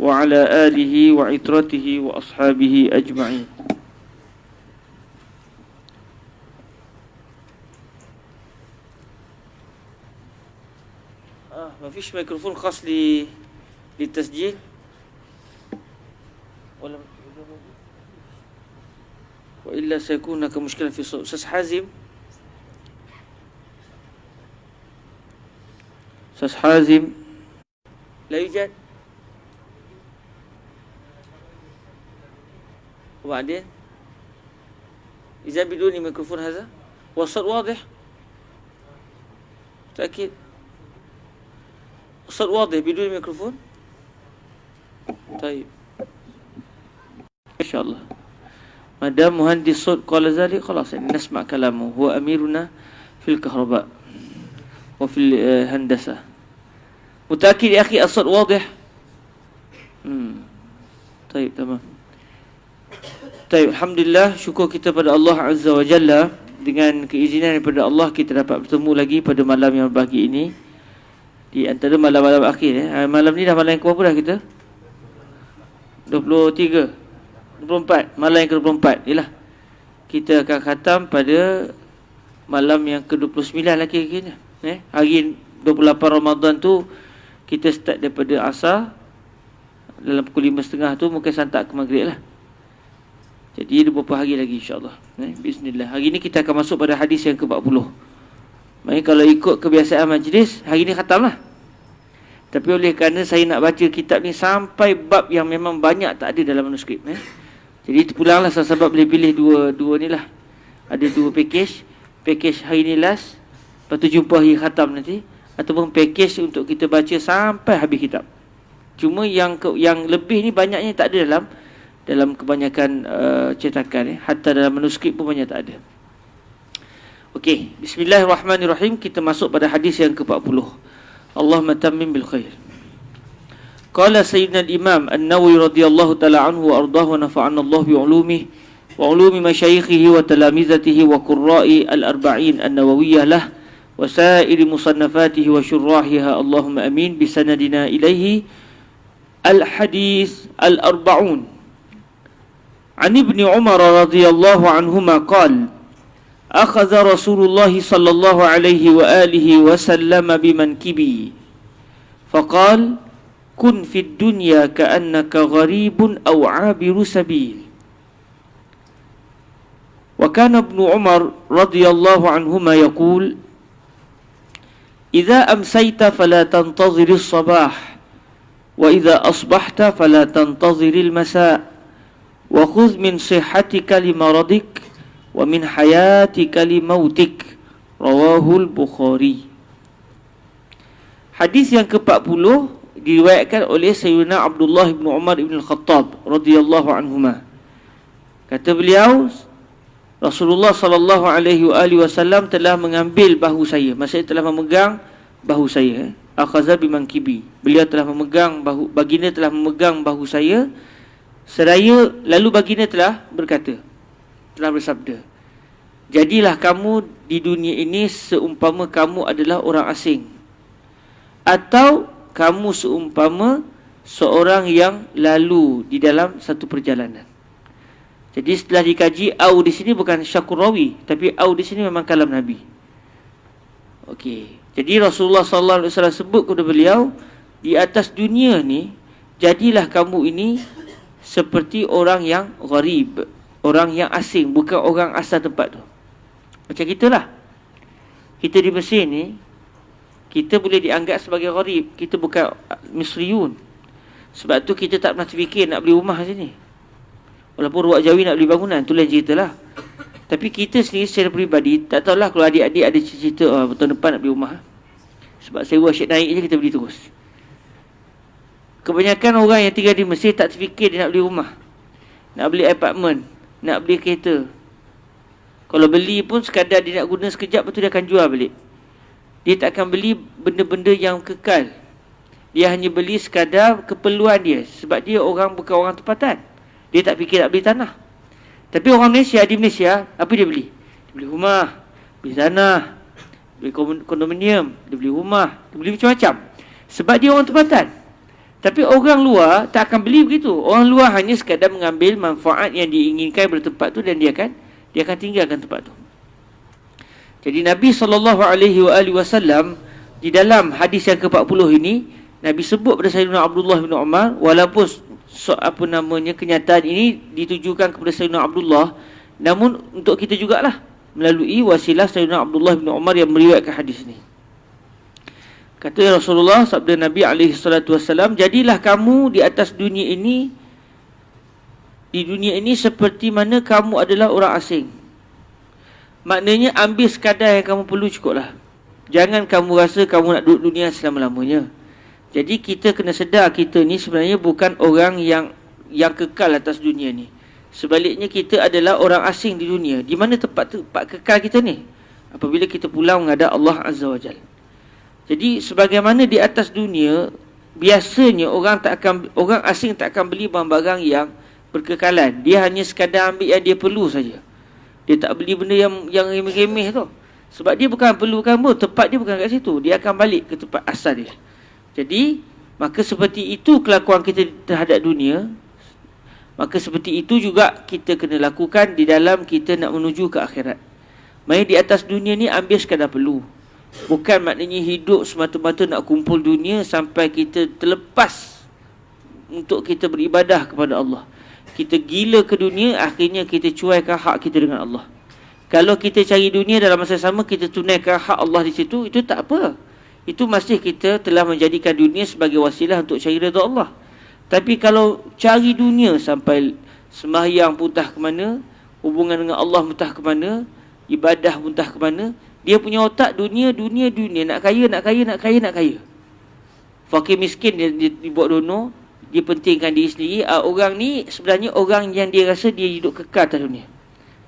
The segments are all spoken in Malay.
وعلى آله وعترته وأصحابه أجمعين. ما فيش ميكروفون خاص للتسجيل ولا وإلا سيكون هناك مشكلة في الصوت. أستاذ حازم، أستاذ حازم لا يوجد. وبعدين إذا بدون ميكروفون هذا والصوت واضح؟ متأكد؟ الصوت واضح بدون ميكروفون؟ طيب إن شاء الله. ما دام مهندس الصوت قال ذلك خلاص يعني نسمع كلامه. هو أميرنا في الكهرباء وفي الهندسة. متأكد يا أخي الصوت واضح؟ طيب تمام. طيب, Alhamdulillah, syukur kita pada Allah Azza wa Jalla. Dengan keizinan daripada Allah kita dapat bertemu lagi pada malam yang berbahagia ini, di antara malam-malam akhir. Malam ni dah malam yang keberapa dah kita? 23, 24. Malam yang ke-24. Yalah, kita akan khatam pada malam yang ke-29 lah kira-kira. Hari 28 Ramadan tu kita start daripada asar. Dalam pukul 5.30 tu mungkin santak ke maghrib lah. Jadi ada beberapa hari lagi insyaAllah. Bismillah. Hari ni kita akan masuk pada hadis yang ke-40. Maksudnya kalau ikut kebiasaan majlis, hari ni khatam lah. Tapi oleh kerana saya nak baca kitab ni sampai bab yang memang banyak tak ada dalam manuskrip. Jadi terpulanglah sebab boleh pilih dua ni lah. Ada dua package. Package hari ni last, lepas tu jumpa hari khatam nanti. Ataupun package untuk kita baca sampai habis kitab. Cuma yang lebih ni banyaknya tak ada dalam kebanyakan cetakan. Hatta dalam manuskrip pun banyak tak ada. Okey, bismillahirrahmanirrahim. Kita masuk pada hadis yang ke-40. Allahumma tammim bil khair. Qala sayyidina al-imam an-Nawawi radhiyallahu ta'ala anhu wa ardahu wa nafa'ana Allah bi ulumihi wa ulumi masyayikhihi wa talamizatihi wa qurra'i al-arba'in an-nawawiyyah lah wa sa'iri musannafatihi wa syurrahiha. Allahumma amin. Bisanadina ilaihi al-hadis al-arba'un an ibni Umar radhiyallahu anhuma qala akhadha Rasulullah sallallahu alaihi wa alihi wa sallam bimankibi faqala kun fid dunya ka'annaka gharibun aw 'abiru sabil. Wa kana ibnu Umar radhiyallahu anhuma yaqul idza amsayta fala tantazir as-sabah wa idza asbahta fala tantazir al-masa' wa khudh min sihhatika limaradik wa min hayatika limautik. Rawahul Bukhari. Hadis yang ke-40 diriwayatkan oleh Sayyidina Abdullah bin Umar bin Al-Khattab radhiyallahu anhuma. Kata beliau, Rasulullah sallallahu alaihi wasallam telah mengambil bahu saya. Maksudnya telah memegang bahu saya. Akhadha bimankibi. Beliau telah memegang baginda telah memegang bahu saya. Seraya lalu baginda telah berkata, telah bersabda, jadilah kamu di dunia ini seumpama kamu adalah orang asing, atau kamu seumpama seorang yang lalu di dalam satu perjalanan. Jadi setelah dikaji, au di sini bukan syakur rawi, tapi au di sini memang kalam Nabi. Okey. Jadi Rasulullah sallallahu alaihi wasallam sebut kepada beliau, di atas dunia ni jadilah kamu ini seperti orang yang gharib, orang yang asing, bukan orang asal tempat tu. Macam kita lah. Kita di Mesir ni, kita boleh dianggap sebagai gharib. Kita bukan Misriun. Sebab tu kita tak pernah terfikir nak beli rumah sini. Walaupun ruak Jawi nak beli bangunan, tu lain cerita lah. Tapi kita sendiri secara peribadi, tak tahulah kalau adik-adik ada cerita tahun depan nak beli rumah. Sebab sewa asyik naik je kita beli terus. Kebanyakan orang yang tinggal di Mesir tak terfikir dia nak beli rumah, nak beli apartmen, nak beli kereta. Kalau beli pun sekadar dia nak guna sekejap, lepas tu dia akan jual balik. Dia tak akan beli benda-benda yang kekal. Dia hanya beli sekadar keperluan dia. Sebab dia bukan orang tempatan. Dia tak fikir nak beli tanah. Tapi orang Malaysia, di Malaysia, apa dia beli? Dia beli rumah, beli tanah, beli kondominium, dia beli rumah, dia beli macam-macam. Sebab dia orang tempatan. Tapi orang luar tak akan beli begitu. Orang luar hanya sekadar mengambil manfaat yang diinginkan pada tempat tu, dan dia akan tinggalkan tempat tu. Jadi Nabi SAW di dalam hadis yang ke-40 ini, Nabi sebut pada Sayyidina Abdullah bin Umar, walaupun kenyataan ini ditujukan kepada Sayyidina Abdullah, namun untuk kita jugalah melalui wasilah Sayyidina Abdullah bin Umar yang meriwayatkan hadis ini. Kata Rasulullah, sabda Nabi SAW, jadilah kamu di atas dunia ini, di dunia ini seperti mana kamu adalah orang asing. Maknanya ambil sekadar yang kamu perlu, cukuplah. Jangan kamu rasa kamu nak duduk dunia selama-lamanya. Jadi kita kena sedar, kita ni sebenarnya bukan orang yang kekal atas dunia ni. Sebaliknya kita adalah orang asing di dunia. Di mana tempat kekal kita ni? Apabila kita pulang menghadap Allah Azza wa Jalla. Jadi sebagaimana di atas dunia, biasanya orang asing tak akan beli barang-barang yang berkekalan. Dia hanya sekadar ambil yang dia perlu saja. Dia tak beli benda yang remeh-remeh tu. Sebab dia bukan perlukan pun, tempat dia bukan kat situ. Dia akan balik ke tempat asal dia. Jadi, maka seperti itu kelakuan kita terhadap dunia. Maka seperti itu juga kita kena lakukan di dalam kita nak menuju ke akhirat. Main di atas dunia ni ambil sekadar perlu. Bukan maknanya hidup semata-mata nak kumpul dunia sampai kita terlepas untuk kita beribadah kepada Allah. Kita gila ke dunia, akhirnya kita cuaikan hak kita dengan Allah. Kalau kita cari dunia dalam masa sama, kita tunaikan hak Allah di situ, itu tak apa. Itu masih kita telah menjadikan dunia sebagai wasilah untuk cari redha Allah. Tapi kalau cari dunia sampai sembahyang pun entah ke mana, hubungan dengan Allah pun entah ke mana, ibadah pun entah ke mana, dia punya otak dunia, nak kaya. Fakir miskin dia buat dono, dia pentingkan diri sendiri. Orang ni sebenarnya orang yang dia rasa dia hidup kekal atas dunia.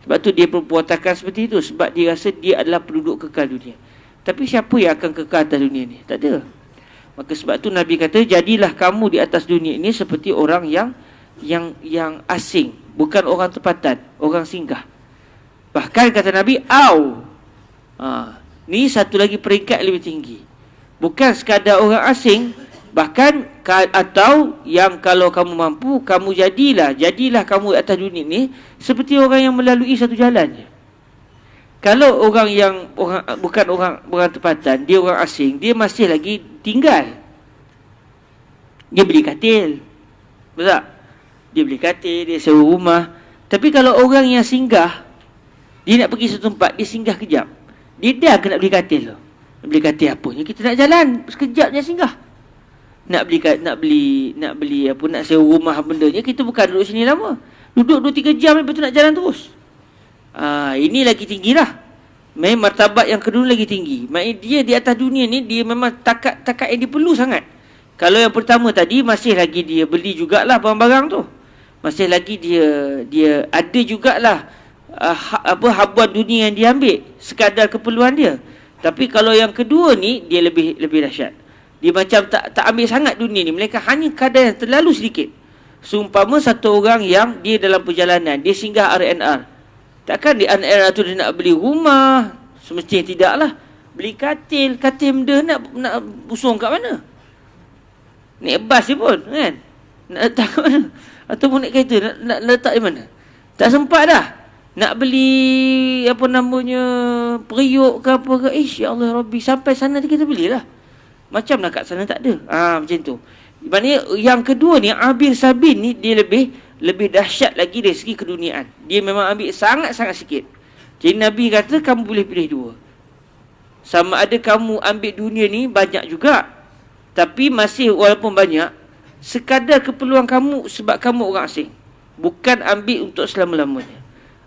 Sebab tu dia perbuatakan seperti itu, sebab dia rasa dia adalah penduduk kekal dunia. Tapi siapa yang akan kekal atas dunia ni? Tak ada. Maka sebab tu Nabi kata, jadilah kamu di atas dunia ini seperti orang yang asing, bukan orang tempatan, orang singgah. Bahkan kata Nabi, ni satu lagi peringkat lebih tinggi. Bukan sekadar orang asing, bahkan atau yang kalau kamu mampu, kamu jadilah kamu atas dunia ni seperti orang yang melalui satu jalan je. Kalau orang yang bukan orang tempatan, dia orang asing, dia masih lagi tinggal. Dia beli katil. Betul tak? Dia beli katil, dia sewa rumah. Tapi kalau orang yang singgah, dia nak pergi satu tempat, dia singgah kejap. Dia dah nak beli katil tu. Nak beli katil apanya? Kita nak jalan sekejap je singgah. Nak sewa rumah bendanya, kita bukan duduk sini lama. Duduk 2-3 jam lepas tu nak jalan terus. Ini lagi tinggi lah. Memang martabat yang kedua lagi tinggi. Maksudnya dia di atas dunia ni, dia memang takat yang dia perlu sangat. Kalau yang pertama tadi, masih lagi dia beli jugalah barang-barang tu. Masih lagi dia ada jugalah habuan dunia yang dia ambil, sekadar keperluan dia. Tapi kalau yang kedua ni, dia lebih dahsyat. Dia macam tak ambil sangat dunia ni, mereka hanya kadar yang terlalu sedikit. Seumpama satu orang yang dia dalam perjalanan, dia singgah R&R. Takkan di R&R tu dia nak beli rumah, semestinya tidaklah. Beli katil benda nak busung kat mana? Naik bas je pun, kan? Nak letak kat mana? Ataupun naik kereta, nak letak di mana? Tak sempat dah. Nak beli periuk ke apa ke, ya Allah Rabbi, sampai sana kita belilah. Macam nak kat sana tak ada. Macam tu. Maknanya yang kedua ni, Abir Sabin ni, dia lebih dahsyat lagi dari segi keduniaan. Dia memang ambil sangat-sangat sikit. Jadi Nabi kata, kamu boleh pilih dua. Sama ada kamu ambil dunia ni banyak juga, tapi masih walaupun banyak, sekadar keperluan kamu sebab kamu orang asing, bukan ambil untuk selama-lamanya.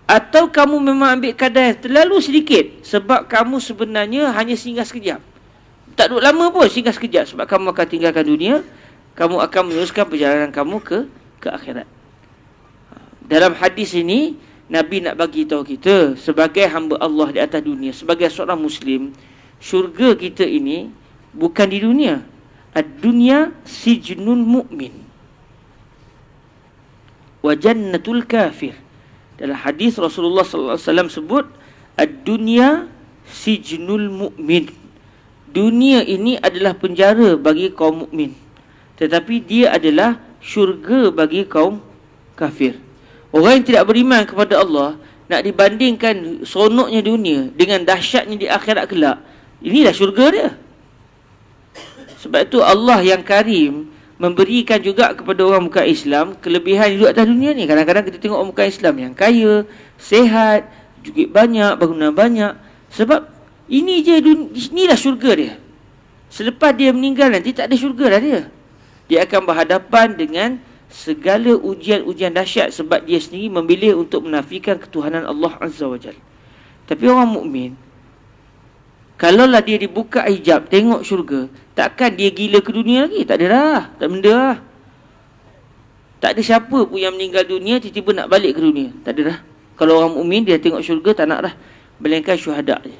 Atau kamu memang ambil kadar yang terlalu sedikit, sebab kamu sebenarnya hanya singgah sekejap. Tak duduk lama pun, singgah sekejap. Sebab kamu akan tinggalkan dunia, kamu akan meneruskan perjalanan kamu ke akhirat. Dalam hadis ini, Nabi nak bagi tahu kita, sebagai hamba Allah di atas dunia, sebagai seorang Muslim, syurga kita ini bukan di dunia. Ad-dunya sijnul mu'min wa jannatul kafir. Dalam hadis Rasulullah sallallahu alaihi wasallam sebut, ad-dunya sijnul mu'min. Dunia ini adalah penjara bagi kaum mukmin. tetapi dia adalah syurga bagi kaum kafir. Orang yang tidak beriman kepada Allah nak dibandingkan seronoknya dunia dengan dahsyatnya di akhirat kelak, inilah syurga dia. Sebab itu Allah yang Karim memberikan juga kepada orang bukan Islam kelebihan hidup atas dunia ni. Kadang-kadang kita tengok orang bukan Islam yang kaya, sehat, duit banyak, bangunan banyak. Sebab ini je, inilah syurga dia. Selepas dia meninggal nanti tak ada syurga dah dia. Dia akan berhadapan dengan segala ujian-ujian dahsyat sebab dia sendiri memilih untuk menafikan ketuhanan Allah Azza wa Jalla. Tapi orang mukmin, kalaulah dia dibuka hijab tengok syurga, takkan dia gila ke dunia lagi? Tak ada dah, tak benda dah. Tak ada siapa pun yang meninggal dunia tiba-tiba nak balik ke dunia. Tak ada dah. Kalau orang mukmin dia tengok syurga tak nak dah, melainkan syuhada je.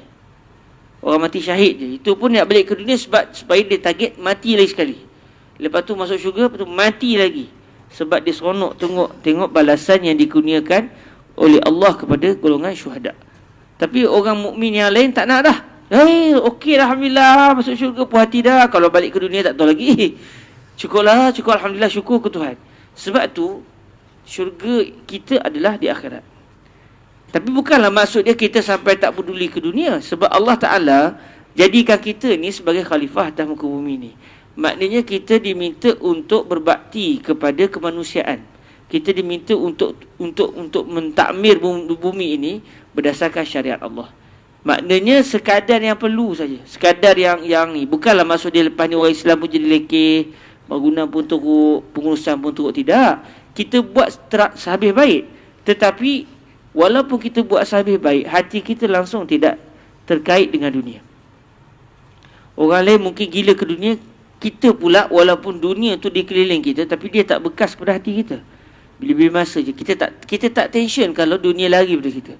Orang mati syahid je. Itu pun nak balik ke dunia supaya dia target mati lagi sekali. Lepas tu masuk syurga, lepas tu mati lagi. Sebab dia seronok tengok balasan yang dikurniakan oleh Allah kepada golongan syuhada. Tapi orang mukmin yang lain tak nak dah. Okey dah, alhamdulillah, masuk syurga puas hati dah. Kalau balik ke dunia tak tahu lagi. Cukup alhamdulillah, syukur ke Tuhan. Sebab tu syurga kita adalah di akhirat. Tapi bukanlah maksud dia kita sampai tak peduli ke dunia. Sebab Allah Ta'ala jadikan kita ni sebagai khalifah atas muka bumi ni. Maknanya kita diminta untuk berbakti kepada kemanusiaan. Kita diminta untuk mentakmir bumi ini berdasarkan syariat Allah. Maknanya sekadar yang perlu saja. Sekadar yang ni. Bukanlah maksud dia lepas ni orang Islam pun jadi lekeh, bangunan pun teruk, pengurusan pun teruk. Tidak. Kita buat sehabis baik. Tetapi walaupun kita buat sehabis baik, hati kita langsung tidak terkait dengan dunia. Orang lain mungkin gila ke dunia, kita pula walaupun dunia tu dikeliling kita, tapi dia tak bekas pada hati kita. Bila-bila masa je kita tak tension kalau dunia lari pada kita.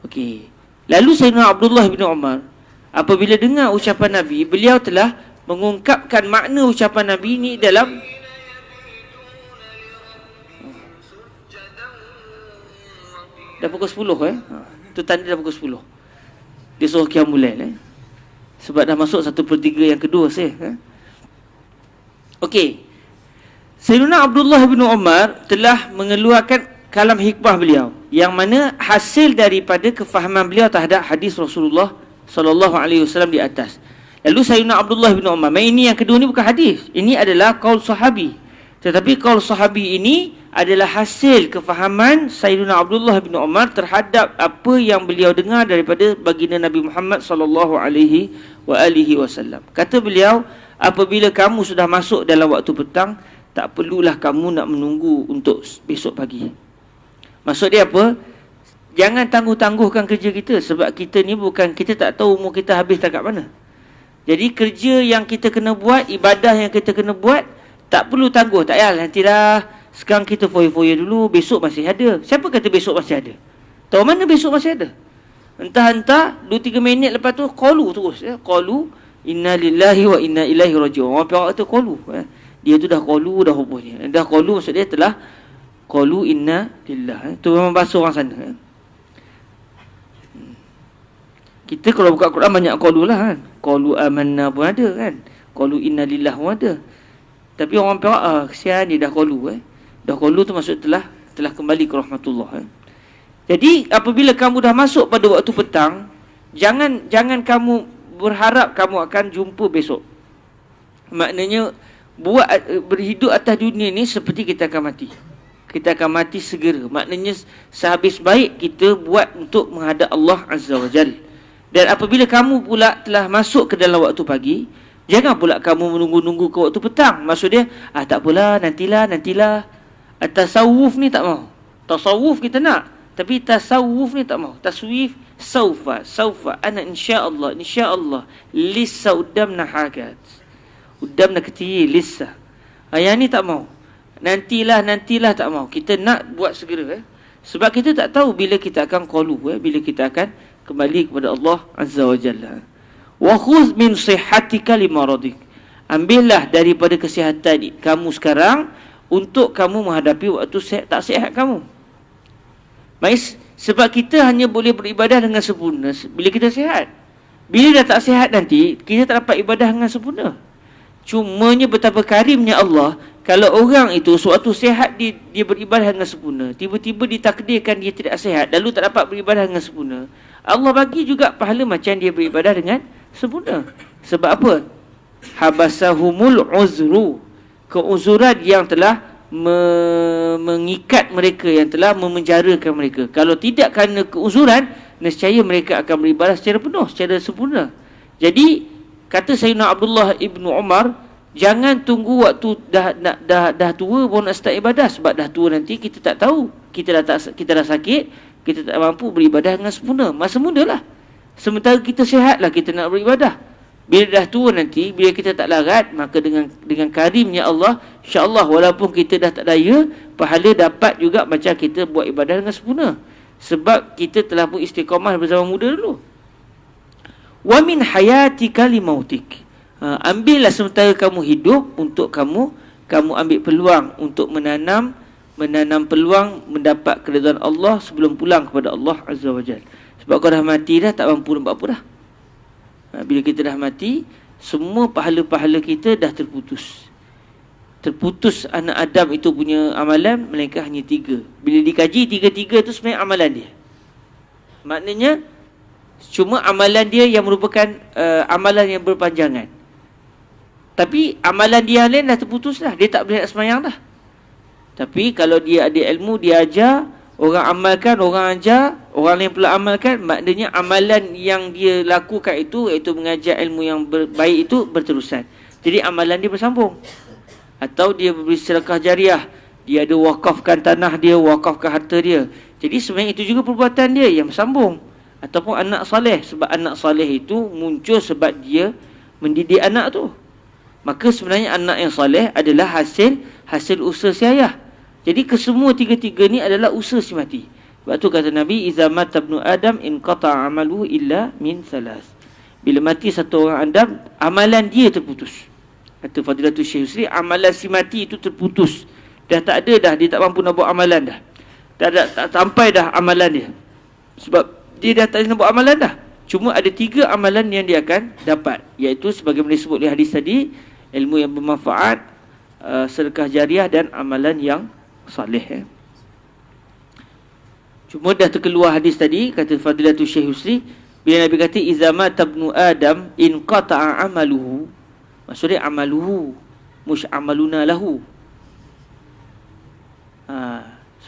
Okey. Lalu Sayyidina Abdullah bin Umar apabila dengar ucapan Nabi, beliau telah mengungkapkan makna ucapan Nabi ni dalam dah pukul 10 tu tanda dah pukul 10. Dia suruh qiyamul lail sebab dah masuk 1/3 yang kedua saya. Okey. Sayyidina Abdullah bin Umar telah mengeluarkan kalam hikmah beliau yang mana hasil daripada kefahaman beliau terhadap hadis Rasulullah sallallahu alaihi wasallam di atas. Lalu Sayyidina Abdullah bin Umar, ini yang kedua ni bukan hadis. Ini adalah qaul sahabi. Tetapi qaul sahabi ini adalah hasil kefahaman Sayyidina Abdullah bin Umar terhadap apa yang beliau dengar daripada baginda Nabi Muhammad sallallahu alaihi wasallam. Kata beliau, apabila kamu sudah masuk dalam waktu petang, tak perlulah kamu nak menunggu untuk besok pagi. Maksud dia apa? Jangan tangguh-tangguhkan kerja kita. Sebab kita ni kita tak tahu umur kita habis tak kat mana. Jadi kerja yang kita kena buat, ibadah yang kita kena buat, tak perlu tangguh. Tak payah, nantilah. Sekarang kita foya-foya dulu, besok masih ada. Siapa kata besok masih ada? Tahu mana besok masih ada? Entah-entah 2-3 minit lepas tu qalu terus. Qalu inna lillahi wa inna ilaihi raji'un. Orang Perak kata qalu. Dia tu dah qalu dah rupanya. Dah qalu maksud dia telah qalu inna lillah. Itu memang bahasa orang sana. Kita kalau buka Quran banyak qalu lah kan. Qalu amanna pun ada kan. Qalu inna lillah pun ada. Tapi orang Perak kesian dia dah qalu. Dah qalu tu maksud telah kembali ke rahmatullah. Jadi apabila kamu dah masuk pada waktu petang, jangan kamu berharap kamu akan jumpa besok. Maknanya berhidup atas dunia ni seperti kita akan mati. Kita akan mati segera. Maknanya sehabis baik kita buat untuk menghadap Allah Azza wa Jal. Dan apabila kamu pula telah masuk ke dalam waktu pagi, jangan pula kamu menunggu-nunggu ke waktu petang. Maksud dia, tak apalah, nantilah. Tasawuf ni tak mau. Tasawuf kita nak, tapi tasawuf ni tak mau. Taswif, saufa, ana insya-Allah, lissa udamna hakat. Udamna ketiye lissa. Yang ni tak mau. Nantilah tak mau. Kita nak buat segera. Sebab kita tak tahu bila kita akan qalu, bila kita akan kembali kepada Allah Azza wa Jalla. Wa khudh min sihhatika limaradik. Ambillah daripada kesihatan kamu sekarang untuk kamu menghadapi waktu tak sihat kamu. Sebab kita hanya boleh beribadah dengan sempurna bila kita sihat. Bila dah tak sihat nanti, kita tak dapat ibadah dengan sempurna. Cumanya betapa karimnya Allah, kalau orang itu sewaktu sihat dia beribadah dengan sempurna, tiba-tiba ditakdirkan dia tidak sihat, lalu tak dapat beribadah dengan sempurna, Allah bagi juga pahala macam dia beribadah dengan sempurna. Sebab apa? Habasahumul uzru, keuzuran yang telah mengikat mereka, yang telah memenjarakan mereka. Kalau tidak kerana keuzuran, nescaya mereka akan beribadah secara penuh, secara sempurna. Jadi kata Sayyidina Abdullah ibnu Umar, jangan tunggu waktu dah tua baru nak start ibadah, sebab dah tua nanti kita tak tahu, kita dah sakit, kita tak mampu beribadah dengan sempurna. Masa muda lah, sementara kita sihat lah kita nak beribadah. Bila dah tua nanti, bila kita tak larat, maka dengan karimnya Allah, insya-Allah walaupun kita dah tak daya, pahala dapat juga macam kita buat ibadah dengan sempurna, sebab kita telah pun istiqamah bersama muda dulu. Wa min hayatika li mautik, ambillah sementara kamu hidup untuk kamu ambil peluang untuk menanam peluang mendapat keridhaan Allah sebelum pulang kepada Allah Azza wa Jalla. Sebab kau dah mati dah, tak mampu nak buat apa dah. Bila kita dah mati, semua pahala-pahala kita dah terputus. Terputus anak Adam itu punya amalan, melainkan hanya 3. Bila dikaji, 3-3 itu sebenarnya amalan dia. Maknanya cuma amalan dia yang merupakan amalan yang berpanjangan. Tapi amalan dia lain dah terputus dah. Dia tak boleh nak semayang dah. Tapi kalau dia ada ilmu, dia ajar, orang amalkan, orang ajar, orang lain pula amalkan, maknanya amalan yang dia lakukan itu, iaitu mengajar ilmu yang baik itu, berterusan. Jadi amalan dia bersambung. Atau dia beri sedekah jariah, dia ada wakafkan tanah dia, wakafkan harta dia. Jadi sebenarnya itu juga perbuatan dia yang bersambung. Ataupun anak soleh, sebab anak soleh itu muncul sebab dia mendidik anak tu. Maka sebenarnya anak yang soleh adalah hasil usaha si ayah. Jadi kesemua 3-3 ni adalah usaha si mati. Sebab tu kata Nabi, iza mata ibnu Adam in qata'a amaluhu illa min salas. Bila mati satu orang Adam, amalan dia terputus. Kata Fadilatul Syekh Yusri, amalan si mati itu terputus. Dah tak ada dah, dia tak mampu nak buat amalan dah. Tak sampai dah amalan dia. Sebab dia dah tak nak buat amalan dah. Cuma ada 3 amalan yang dia akan dapat, iaitu sebagaimana disebut di hadis tadi, ilmu yang bermanfaat, sedekah jariah dan amalan yang salih. Cuma dah terkeluar hadis tadi, kata Fadilatul Syekh Yusri, bila Nabi kata iza mata ibnu Adam in qata'a amaluhu, maksudnya amaluhu mush amaluna lahu.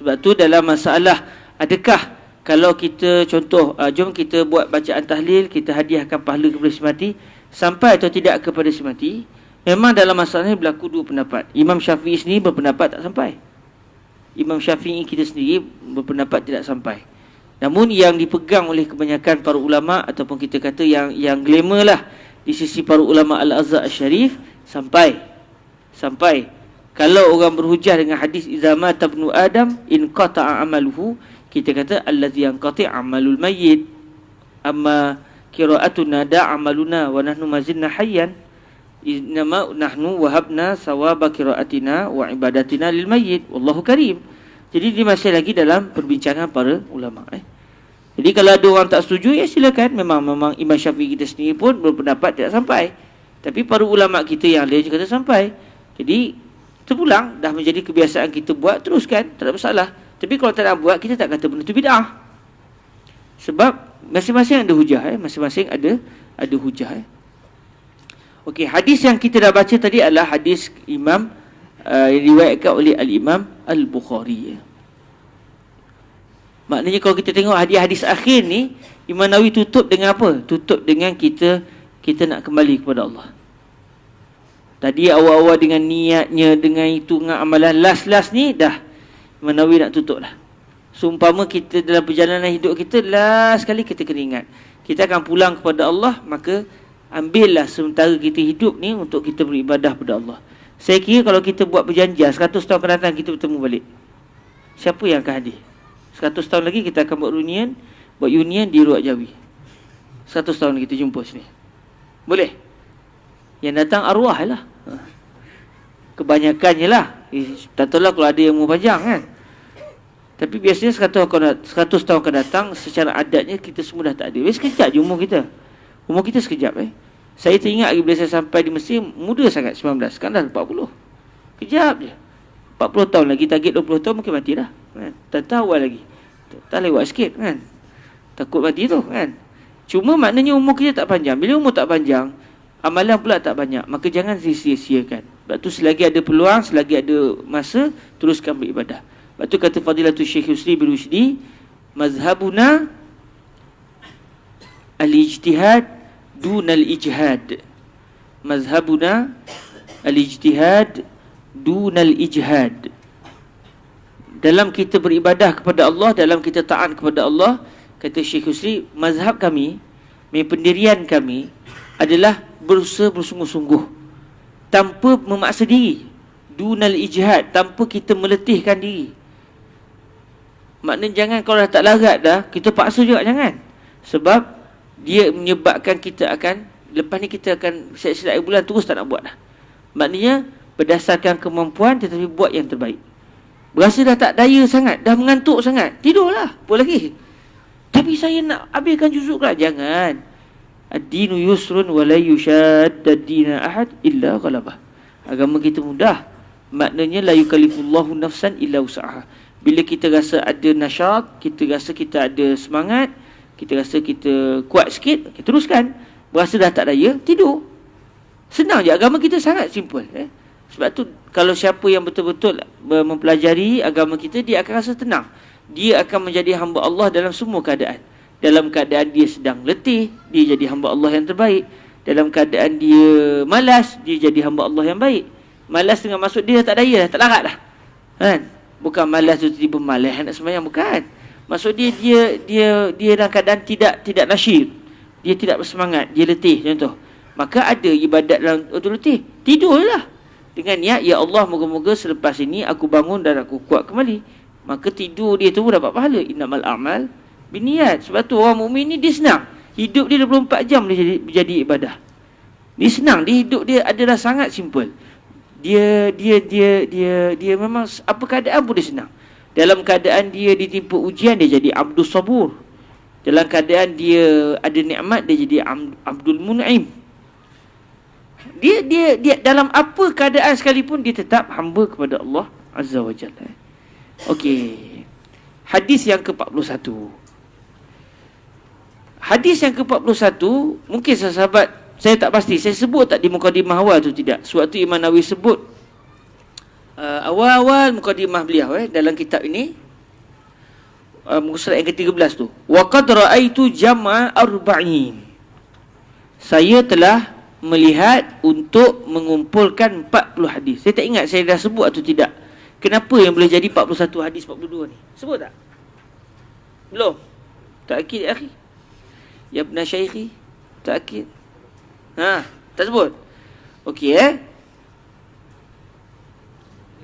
Sebab tu dalam masalah adakah kalau kita contoh, jom kita buat bacaan tahlil, kita hadiahkan pahala kepada si mati, sampai atau tidak kepada si mati. Memang dalam masalah ini berlaku 2 pendapat. Imam Syafi'i sendiri berpendapat tak sampai. Imam Syafi'i kita sendiri berpendapat tidak sampai. Namun yang dipegang oleh kebanyakan para ulama, ataupun kita kata yang glamour lah di sisi para ulama Al-Azhar Al-Syarif, sampai. Kalau orang berhujah dengan hadis iza mata ibnu Adam in qata'a amaluhu, kita kata allazi yanqati' amalul mayyit, amma qira'atuna da amaluna wa nahnu mazinna hayyan, innama nahnu wahabna sawaba qira'atina wa ibadatina lil mayyit wallahu karim. Jadi dia masih lagi dalam perbincangan para ulama. Jadi kalau ada orang tak setuju, ya silakan. Memang Imam Syafi'i kita sendiri pun berpendapat tidak sampai. Tapi para ulama kita yang lain juga kata sampai. Jadi terpulang, dah menjadi kebiasaan kita buat, teruskan, tak ada masalah. Tapi kalau tak nak buat, kita tak kata benda itu bid'ah. Sebab masing-masing ada hujah, masing-masing ada hujah. Okey, hadis yang kita dah baca tadi adalah hadis Imam yang diriwayatkan oleh Al-Imam Al-Bukhari. Maknanya kalau kita tengok hadis-hadis akhir ni, Imam Nawawi tutup dengan apa? Tutup dengan kita nak kembali kepada Allah. Tadi awal-awal dengan niatnya, dengan itu, dengan amalan, last ni dah Imam Nawawi nak tutup dah. Seumpama kita dalam perjalanan hidup kita, last sekali kita kena ingat, kita akan pulang kepada Allah, maka ambillah sementara kita hidup ni untuk kita beribadah kepada Allah. Saya kira kalau kita buat perjanjian 100 tahun akan datang kita bertemu balik, siapa yang akan hadir? 100 tahun lagi kita akan buat union di Ruak Jawi. 100 tahun lagi kita jumpa sini. Boleh? Yang datang arwah lah. Kebanyakannya lah. Tak tahu lah kalau ada yang mau panjang kan. Tapi biasanya 100 tahun akan datang, secara adatnya kita semua dah tak ada. Sekejap je umur kita. Umur kita sekejap Saya teringat lagi bila saya sampai di Mesir, muda sangat, 19. Sekarang dah 40. Kejap je. 40 tahun lagi, target 20 tahun mungkin mati dah. Kan? Tak tahu lagi. Tak lewat sikit kan. Takut mati tu kan. Cuma maknanya umur kita tak panjang. Bila umur tak panjang, amalan pula tak banyak. Maka jangan sia-siakan. Sebab tu selagi ada peluang, selagi ada masa, teruskan beribadah. Sebab tu kata Fadilatul Syekh Yusri bin Rushdi, mazhabuna al-ijtihad dunal ijhad. Mazhabuna al-ijtihad dunal ijhad. Dalam kita beribadah kepada Allah, dalam kita taat kepada Allah, kata Syekh Yusri, mazhab kami, pendirian kami adalah berusaha bersungguh-sungguh tanpa memaksa diri, dunal ijhad, tanpa kita meletihkan diri. Maknanya jangan kalau dah tak larat dah, kita paksa juga, jangan. Sebab dia menyebabkan kita akan, lepas ni kita akan silap-silap bulan terus tak nak buat dah. Maknanya berdasarkan kemampuan tetapi buat yang terbaik. Berasa dah tak daya sangat, dah mengantuk sangat, tidurlah, apa lagi. Tapi saya nak habiskan juzuk lah, jangan. Ad-dinu yusrun wa la yushadda ad-dina ahad illa ghalabah. Agama kita mudah. Maknanya la yukallifullahu nafsan illa usaha. Bila kita rasa ada nasyat, kita rasa kita ada semangat, kita rasa kita kuat sikit, kita teruskan. Berasa dah tak daya, tidur. Senang je, agama kita sangat simple. Sebab tu kalau siapa yang betul-betul mempelajari agama kita, dia akan rasa tenang. Dia akan menjadi hamba Allah dalam semua keadaan. Dalam keadaan dia sedang letih, dia jadi hamba Allah yang terbaik. Dalam keadaan dia malas, dia jadi hamba Allah yang baik. Malas dengan maksud dia dah tak daya, dah tak larat dah. Kan? Bukan malas tu tiba-tiba malas nak sembahyang, bukan. Maksud dia dalam keadaan tidak nasyid. Dia tidak bersemangat, dia letih contoh. Maka ada ibadat dalam letih, tidurlah. Dengan niat, ya Allah, moga-moga selepas ini aku bangun dan aku kuat kembali. Maka tidur dia tu dapat pahala. Innamal a'mal binniat. Sebab tu orang mukmin ni dia senang. Hidup dia 24 jam dia jadi ibadah. Dia senang, dia hidup dia adalah sangat simple. Dia memang apa keadaan pun dia senang. Dalam keadaan dia ditimpa ujian, dia jadi Abdul Sabur. Dalam keadaan dia ada nikmat, dia jadi Abdul Mun'im. Dia dalam apa keadaan sekalipun dia tetap hamba kepada Allah Azza wa Jalla. Okey. Hadis yang ke-41. Hadis yang ke-41, mungkin sahabat, saya tak pasti, saya sebut tak di mukadimah awal tu tidak. Sewaktu Imam Nawawi sebut awal-awal mukadimah beliau dalam kitab ini, muka surat yang ke-13 tu. Wa qad ra'aitu jam'a arba'in. Saya telah melihat untuk mengumpulkan 40 hadis. Saya tak ingat saya dah sebut atau tidak. Kenapa yang boleh jadi 41 hadis 42 ni? Sebut tak? Belum? Ta'kid akhi. Ya ibn syaikhi. Ta'kid. Tak sebut. Okey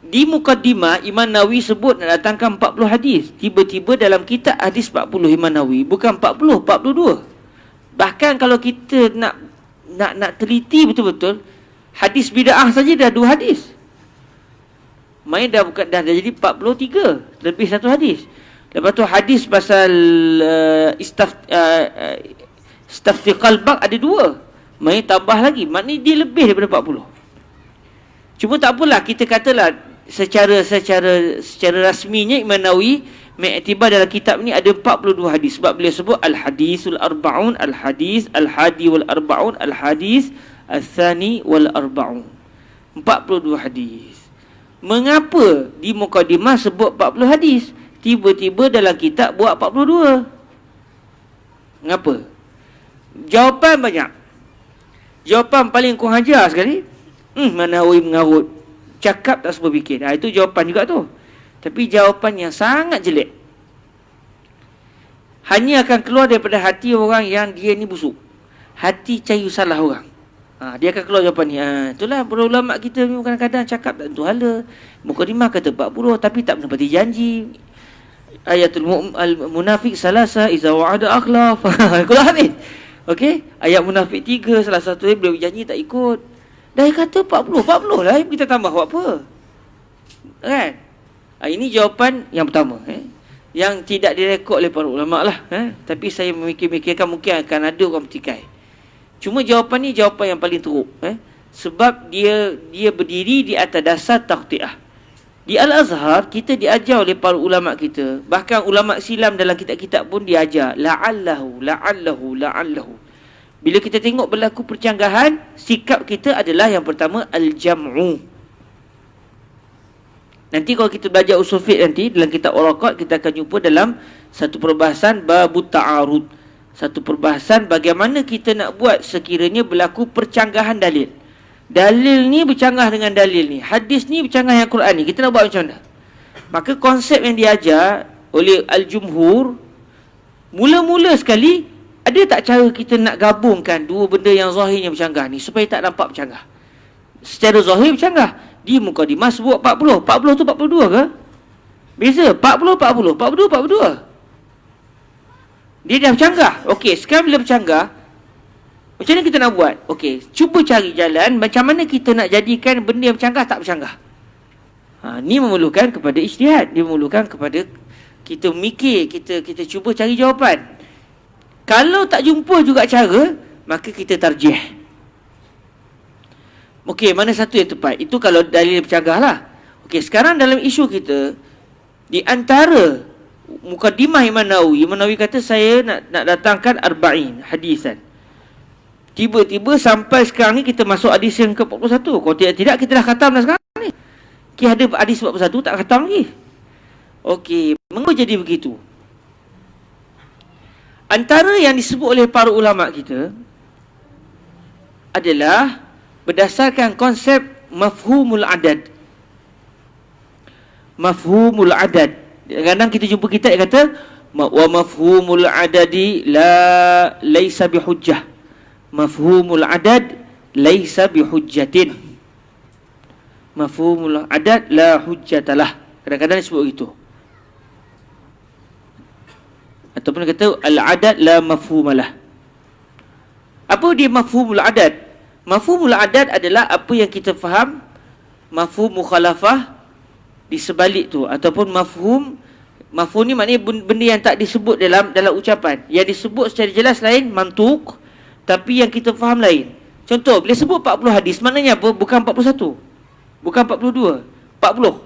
Di mukaddimah Imam Nawawi sebut nak datangkan 40 hadis. Tiba-tiba dalam kitab hadis 40 Imam Nawawi bukan 40, 42. Bahkan kalau kita nak teliti betul-betul, hadis bid'ah saja dah 2 hadis. Main dah jadi 43, lebih 1 hadis. Lepas tu hadis pasal istafti qalbak ada 2. Main tambah lagi, maknanya dia lebih daripada 40. Cuma tak apalah, kita katalah secara rasminya Imam Nawawi mengiktibar dalam kitab ni ada 42 hadis. Sebab beliau sebut al-hadisul arba'un, al-hadis al-hadi wal arba'un, al-hadis al-thani wal arba'un. 42 hadis. Mengapa di mukadimah sebut 40 hadis, tiba-tiba dalam kitab buat 42? Mengapa? Jawapan banyak. Jawapan paling kurang ajar sekali, Nawawi mengarut, cakap tak sempat fikir. Itu jawapan juga tu. Tapi jawapan yang sangat jelek. Hanya akan keluar daripada hati orang yang dia ni busuk. Hati cayu salah orang. Dia akan keluar jawapan ni. Itulah para ulama kita kadang-kadang cakap tak tentu hala. Mukadimah kata 40 tapi tak menepati janji. Ayatul munafik salasa iza wa'ada akhlaf. Kalau habis. Okey, ayat munafik 3, salah satu beliau janji tak ikut. Dah kata 40 lah, kita tambah buat apa? Kan? Ini jawapan yang pertama, yang tidak direkod oleh para ulama lah, tapi saya memikir-mikirkan mungkin akan ada orang bertikai. Cuma jawapan ni jawapan yang paling teruk. Sebab dia berdiri di atas dasar takhti'ah. Di Al-Azhar, kita diajar oleh para ulama kita. Bahkan ulama silam dalam kitab-kitab pun diajar. La'allahu. Bila kita tengok berlaku percanggahan, sikap kita adalah yang pertama, al-jam'u. Nanti kalau kita belajar usul fiqh nanti, dalam kitab Waraqat, kita akan jumpa dalam satu perbahasan babut ta'arud. Satu perbahasan bagaimana kita nak buat sekiranya berlaku percanggahan dalil. Dalil ni bercanggah dengan dalil ni, hadis ni bercanggah dengan Quran ni, kita nak buat macam mana? Maka konsep yang diajar oleh Al-Jumhur, mula-mula sekali, ada tak cara kita nak gabungkan dua benda yang zahirnya bercanggah ni supaya tak nampak bercanggah? Secara zahir bercanggah. Di mukadimah sebut 40. 40 tu 42 ke? Beza 40 42. Dia dah bercanggah. Okey, sekarang bila bercanggah, macam mana kita nak buat? Okey, cuba cari jalan macam mana kita nak jadikan benda yang bercanggah tak bercanggah. Ni memerlukan kepada ijtihad. Dia memerlukan kepada kita mikir, kita cuba cari jawapan. Kalau tak jumpa juga cara, maka kita tarjih. Okey, mana satu yang tepat? Itu kalau dalil bercanggah lah. Okey, sekarang dalam isu kita, di antara mukadimah Imam Nawawi kata saya nak datangkan arba'in hadisan. Tiba-tiba sampai sekarang ni kita masuk hadis yang ke-41. Kalau tidak kita dah khatam dah sekarang ni. Kita ada hadis 41 tak khatam lagi. Okey, mengapa jadi begitu? Antara yang disebut oleh para ulama kita adalah berdasarkan konsep mafhumul adad. Mafhumul adad. Kadang kita jumpa kitab yang kata wa mafhumul adadi laisa bihujjah. Mafhumul adad laisa bihujjatin. Mafhumul adad la hujjatalah. Kadang-kadang disebut begitu. Ataupun dia kata al-adad la mafhumalah. Apa dia mafhumul adad? Mafhumul adad adalah apa yang kita faham mafhum mukhalafah di sebalik tu, ataupun mafhum ni maknanya benda yang tak disebut dalam ucapan. Yang disebut secara jelas lain mantuk, tapi yang kita faham lain. Contoh, bila sebut 40 hadis, maknanya apa? Bukan 41. Bukan 42. 40.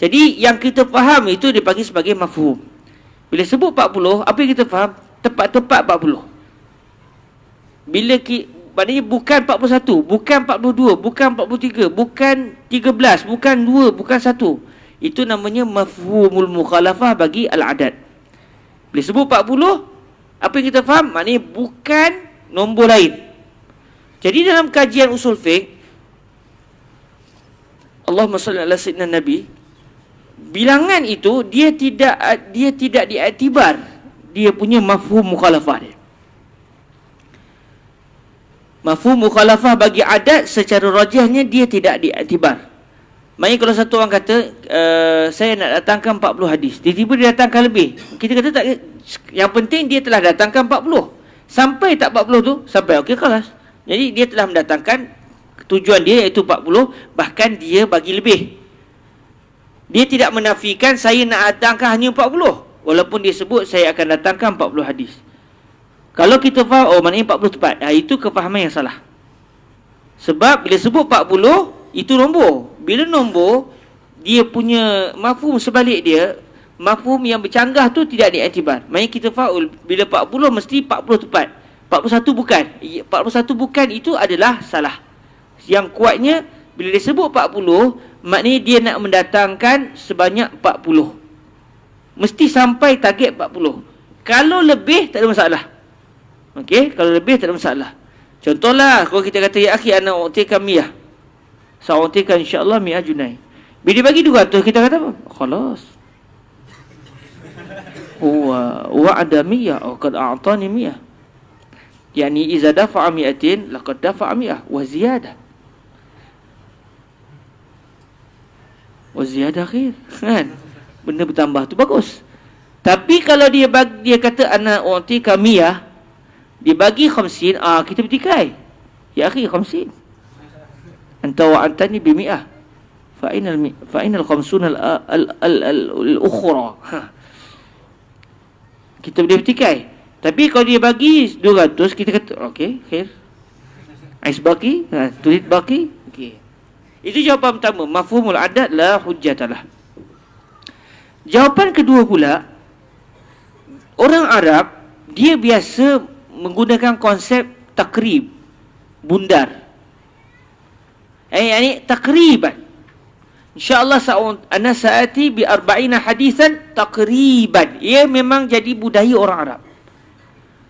Jadi, yang kita faham itu dipanggil sebagai mafhum. Bila sebut 40, apa yang kita faham? Tepat-tepat 40. Maknanya bukan 41, bukan 42, bukan 43, bukan 13, bukan 2, bukan 1. Itu namanya mafhumul mukhalafah bagi al-adad. Bila sebut 40, apa yang kita faham? Maknanya bukan nombor lain. Jadi dalam kajian usul fiqh, Allahumma salli ala sayyidina Nabi, bilangan itu dia tidak diiktibar dia punya mafhum mukhalafah dia. Mafhum mukhalafah bagi adat secara rajihnya dia tidak diiktibar. Maksudnya kalau satu orang kata saya nak datangkan 40 hadis, tiba-tiba dia datangkan lebih, kita kata tak, yang penting dia telah datangkan 40. Sampai tak 40 tu, sampai okey kelas. Jadi dia telah mendatangkan tujuan dia iaitu 40, bahkan dia bagi lebih. Dia tidak menafikan saya nak datangkan hanya 40, walaupun dia sebut saya akan datangkan 40 hadis. Kalau kita faham, maknanya 40 tepat. Itu kefahaman yang salah. Sebab bila sebut 40, itu nombor. Bila nombor, dia punya mafhum sebalik dia, mafhum yang bercanggah tu tidak diiktibar. Maknanya kita faham, bila 40 mesti 40 tepat. 41 bukan. 41 bukan itu adalah salah. Yang kuatnya, bila dia sebut 40, maknanya dia nak mendatangkan sebanyak 40. Mesti sampai target 40. Kalau lebih, tak ada masalah. Okey, kalau lebih tak ada masalah. Contohlah, kalau kita kata, ya akhi, ana u'tika miyah. Saya u'tika insyaAllah miyah junai. Bila dia bagi 200, kita kata apa? Khalas. Wa'ada miyah, qad a'tani miyah. Yani, iza dafa'a mi'atin, laqad dafa'a miyah. Wa ziyadah. Wa ziyadah khair. Kan? Benda bertambah tu bagus. Tapi kalau dia kata, ana u'tika miyah, dia bagi 50, kita bertikai. Ya akhi, 50. Anta wa antani bi mi'ah. Fa'inal khamsun al-ukhra. Kita boleh bertikai. Tapi kalau dia bagi 200, kita kata, okey, khair. Ais baqi, turid baqi. Okey. Itu jawapan pertama, mafhumul adat la hujjatalah. Jawapan kedua pula, orang Arab dia biasa menggunakan konsep takrib, bundar. Yani takriban. InsyaAllah ana saati bi 40 hadisan takriban. Ia memang jadi budaya orang Arab.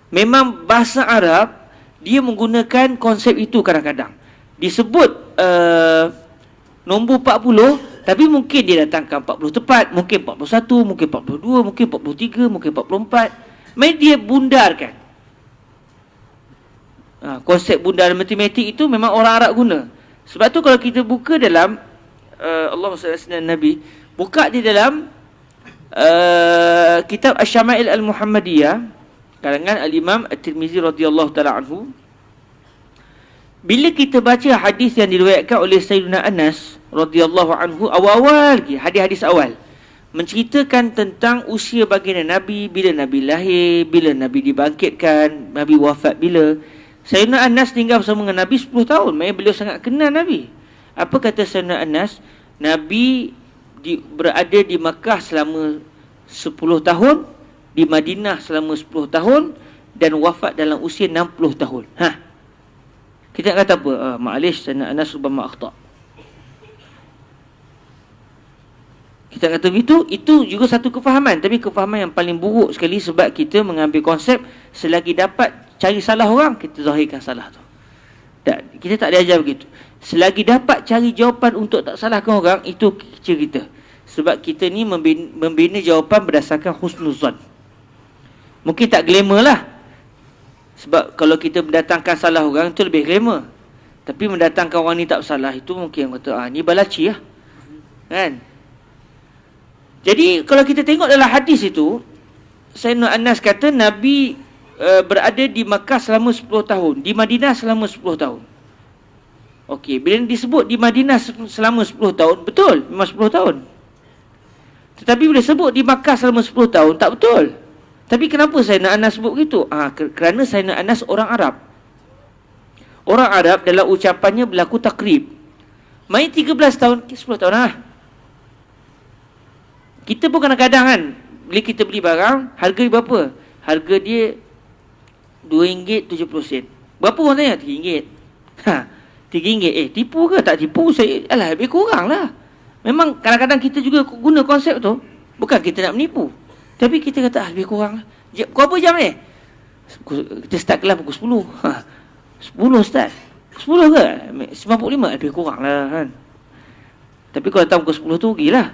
Memang bahasa Arab dia menggunakan konsep itu kadang-kadang. Disebut nombor 40, tapi mungkin dia datangkan 40 tepat, mungkin 41, mungkin 42, mungkin 43, mungkin 44. Main dia bundarkan. Konsep bundar matematik itu memang orang Arab guna. Sebab tu kalau kita buka dalam Allahumma salli ala Nabi, buka di dalam kitab Asy-Syama'il Al-Muhammadiyah karangan Al-Imam At-Tirmizi radhiyallahu taala anhu. Bila kita baca hadis yang diriwayatkan oleh Sayyidina Anas radhiyallahu anhu, awal-awal lagi, hadis-hadis awal menceritakan tentang usia baginda Nabi, bila Nabi lahir, bila Nabi dibangkitkan, Nabi wafat bila. Sayyidina Anas tinggal bersama dengan Nabi 10 tahun. Maksudnya beliau sangat kenal Nabi. Apa kata Sayyidina Anas? Nabi berada di Makkah selama 10 tahun, di Madinah selama 10 tahun, dan wafat dalam usia 60 tahun. Kita nak kata apa? Ma'alish, Sayyidina Anas rubama akhta'. Kita kata begitu, itu juga satu kefahaman. Tapi kefahaman yang paling buruk sekali, sebab kita mengambil konsep selagi dapat cari salah orang, kita zahirkan salah tu. Kita tak diajar begitu. Selagi dapat cari jawapan untuk tak salahkan orang, itu cerita. Sebab kita ni membina jawapan berdasarkan husnuzan. Mungkin tak glamour lah. Sebab kalau kita mendatangkan salah orang, itu lebih glamour. Tapi mendatangkan orang ni tak bersalah, itu mungkin kata, ni balaci lah. Kan? Jadi kalau kita tengok dalam hadis itu, Sayyidina Anas kata Nabi berada di Makkah selama 10 tahun, di Madinah selama 10 tahun. Okey, bila disebut di Madinah selama 10 tahun, betul, memang 10 tahun. Tetapi bila sebut di Makkah selama 10 tahun, tak betul. Tapi kenapa Sayyidina Anas sebut begitu? Kerana Sayyidina Anas orang Arab. Orang Arab dalam ucapannya berlaku takrib. Main 13 tahun, 10 tahun lah. Kita pun kadang-kadang kan, bila kita beli barang, harga dia berapa? Harga dia RM2.70. Berapa orang tanya? RM3. RM3. Tipu ke tak tipu? Alah, lebih kurang lah. Memang kadang-kadang kita juga guna konsep tu. Bukan kita nak menipu, tapi kita kata lebih kurang lah. Berapa jam ni? Kita start kelas pukul 10. 10 start. 10 ke? 95 lebih kurang lah kan. Tapi kalau datang pukul 10 tu rugilah.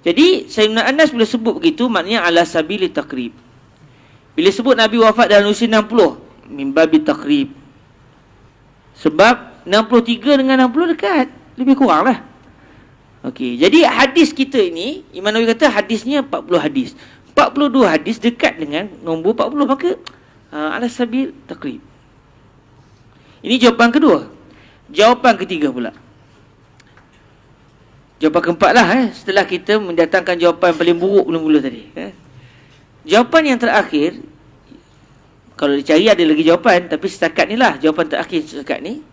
Jadi Sayyidina Anas bila sebut begitu, maknanya ala sabili takrib. Bila sebut Nabi wafat dalam usia 60, mimbabi takrib. Sebab 63 dengan 60 dekat, lebih kurang lah. Okey, jadi hadis kita ini, Imam Nawawi kata hadisnya 40 hadis. 42 hadis dekat dengan nombor 40, maka ala sabil takrib. Ini jawapan kedua. Jawapan ketiga pula. Jawapan keempat lah setelah kita mendatangkan jawapan paling buruk mula-mula tadi. Jawapan yang terakhir, kalau dicari ada lagi jawapan, tapi setakat ni lah jawapan terakhir setakat ni.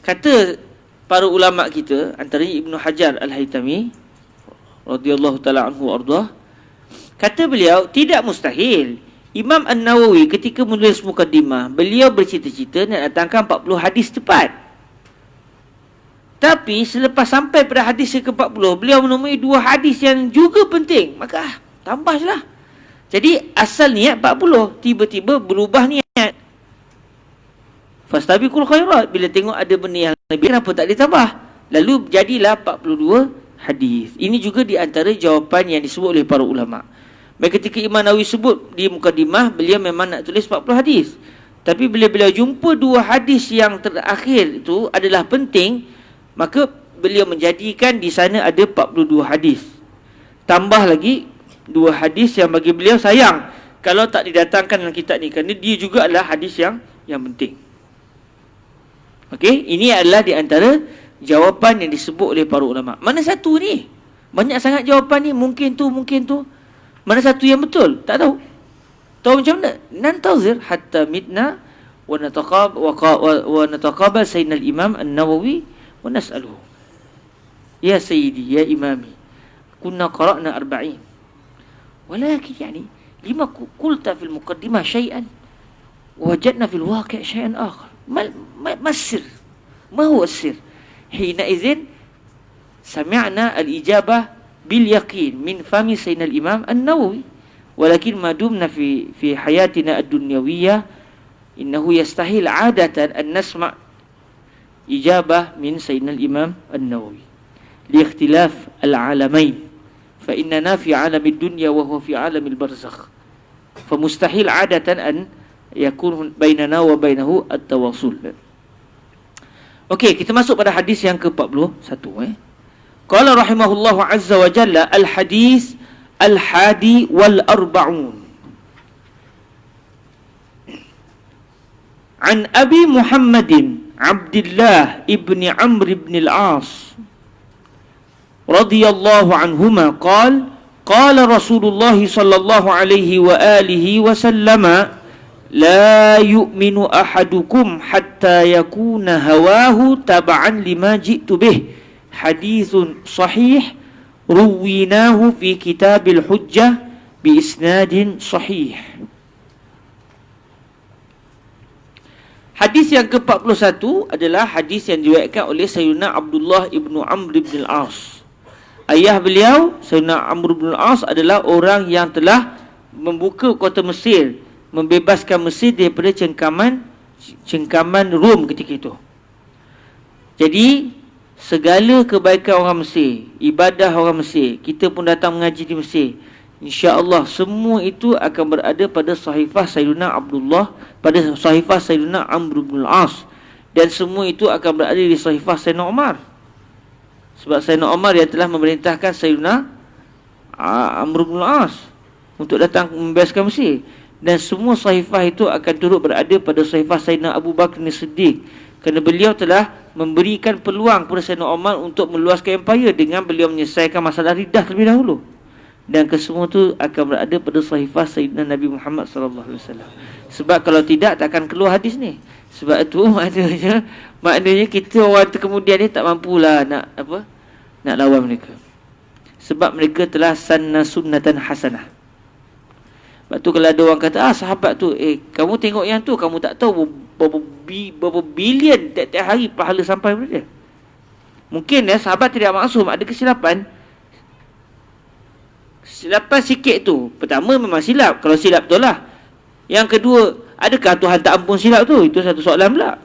Kata para ulama kita, antaranya Ibnu Hajar Al-Haytami radhiyallahu taala anhu ardah, kata beliau tidak mustahil Imam An-Nawawi ketika menulis mukaddimah, beliau bercita-cita nak datangkan 40 hadis tepat. Tapi selepas sampai pada hadis ke-40, beliau menemui 2 hadis yang juga penting, maka tambah je lah. Jadi asal niat 40, tiba-tiba berubah niat. Fastabiqul khairat, bila tengok ada benda yang lebih, kenapa tak ditambah? Lalu jadilah 42 hadis. Ini juga di antara jawapan yang disebut oleh para ulama. Baik ketika Imam Nawawi sebut di mukadimah, beliau memang nak tulis 40 hadis. Tapi bila beliau jumpa 2 hadis yang terakhir itu adalah penting, maka beliau menjadikan di sana ada 42 hadis. Tambah lagi 2 hadis yang bagi beliau sayang kalau tak didatangkan dalam kitab ni, kerana dia juga adalah hadis yang penting. Okey, ini adalah di antara jawapan yang disebut oleh para ulama. Mana satu ni? Banyak sangat jawapan ni, mungkin tu. Mana satu yang betul? Tak tahu. Tahu macam mana? Nantazir hatta midna ونتقابل سيدنا الإمام النووي ونسأله يا سيدي يا إمامي كنا قرأنا 40 ولكن يعني لما قلت في المقدمة شيئا ووجدنا في الواقع شيئا آخر ما السر؟ ما هو السر؟ حينئذ سمعنا الإجابة باليقين من فم سيدنا الإمام النووي ولكن ما دمنا في حياتنا الدنيوية إنه يستحيل عادة أن نسمع إجابة من سيدنا الإمام النووي لاختلاف العالمين فإننا في عالم الدنيا وهو في عالم البرزخ فمستحيل عادة أن يكون بيننا وبينه التواصل. Okey, kita masuk pada hadis yang ke-41. Qala rahimahullahu azza wa jalla al-hadis al-hadi wal-arba'un. An Abi Muhammadin Abdullah ibn Amr ibn al-As radhiyallahu anhuma qala Rasulullah sallallahu alaihi wa alihi wa sallama la yu'minu ahadukum hatta yakuna hawahu tab'an lima ji'tu bih. Hadithun sahih ruwinahu fi kitabil hujjah bi isnadin sahih. Hadis yang ke-41 adalah hadis yang diriwayatkan oleh Sayyidina Abdullah ibn Amr ibn al-As. Ayah beliau Sayyidina Amr ibn al-As adalah orang yang telah membuka kota Mesir, membebaskan Mesir daripada cengkaman Rom ketika itu. Jadi segala kebaikan orang Mesir, ibadah orang Mesir, kita pun datang mengaji di Mesir, insya-Allah semua itu akan berada pada sahifah Sayyidina Abdullah, pada sahifah Sayyidina Amr ibn al-As, dan semua itu akan berada di sahifah Sayyidina Umar. Sebab Sayyidina Umar yang telah memerintahkan Sayyidina Amr ibn al-As untuk datang membebaskan Mesir. Dan semua sahifah itu akan turut berada pada sahifah Sayyidina Abu Bakar As-Siddiq, kerana beliau telah memberikan peluang kepada Sayyidina Umar untuk meluaskan empayar dengan beliau menyelesaikan masalah ridah terlebih dahulu. Dan kesemua itu akan berada pada sahifah Sayyidina Nabi Muhammad sallallahu alaihi wasallam. Sebab kalau tidak takkan keluar hadis ni. Sebab itu maknanya kita orang kemudian ni tak mampulah nak lawan mereka. Sebab mereka telah sanna sunnatan hasanah. Sebab tu kalau ada orang kata sahabat tu, kamu tengok yang tu, kamu tak tahu berapa bilion tiap-tiap hari pahala sampai kepada dia. Mungkin sahabat tidak maksum, ada kesilapan. Silapan sikit tu. Pertama memang silap, kalau silap betul lah. Yang kedua, adakah Tuhan tak ampun silap tu? Itu satu soalan pula.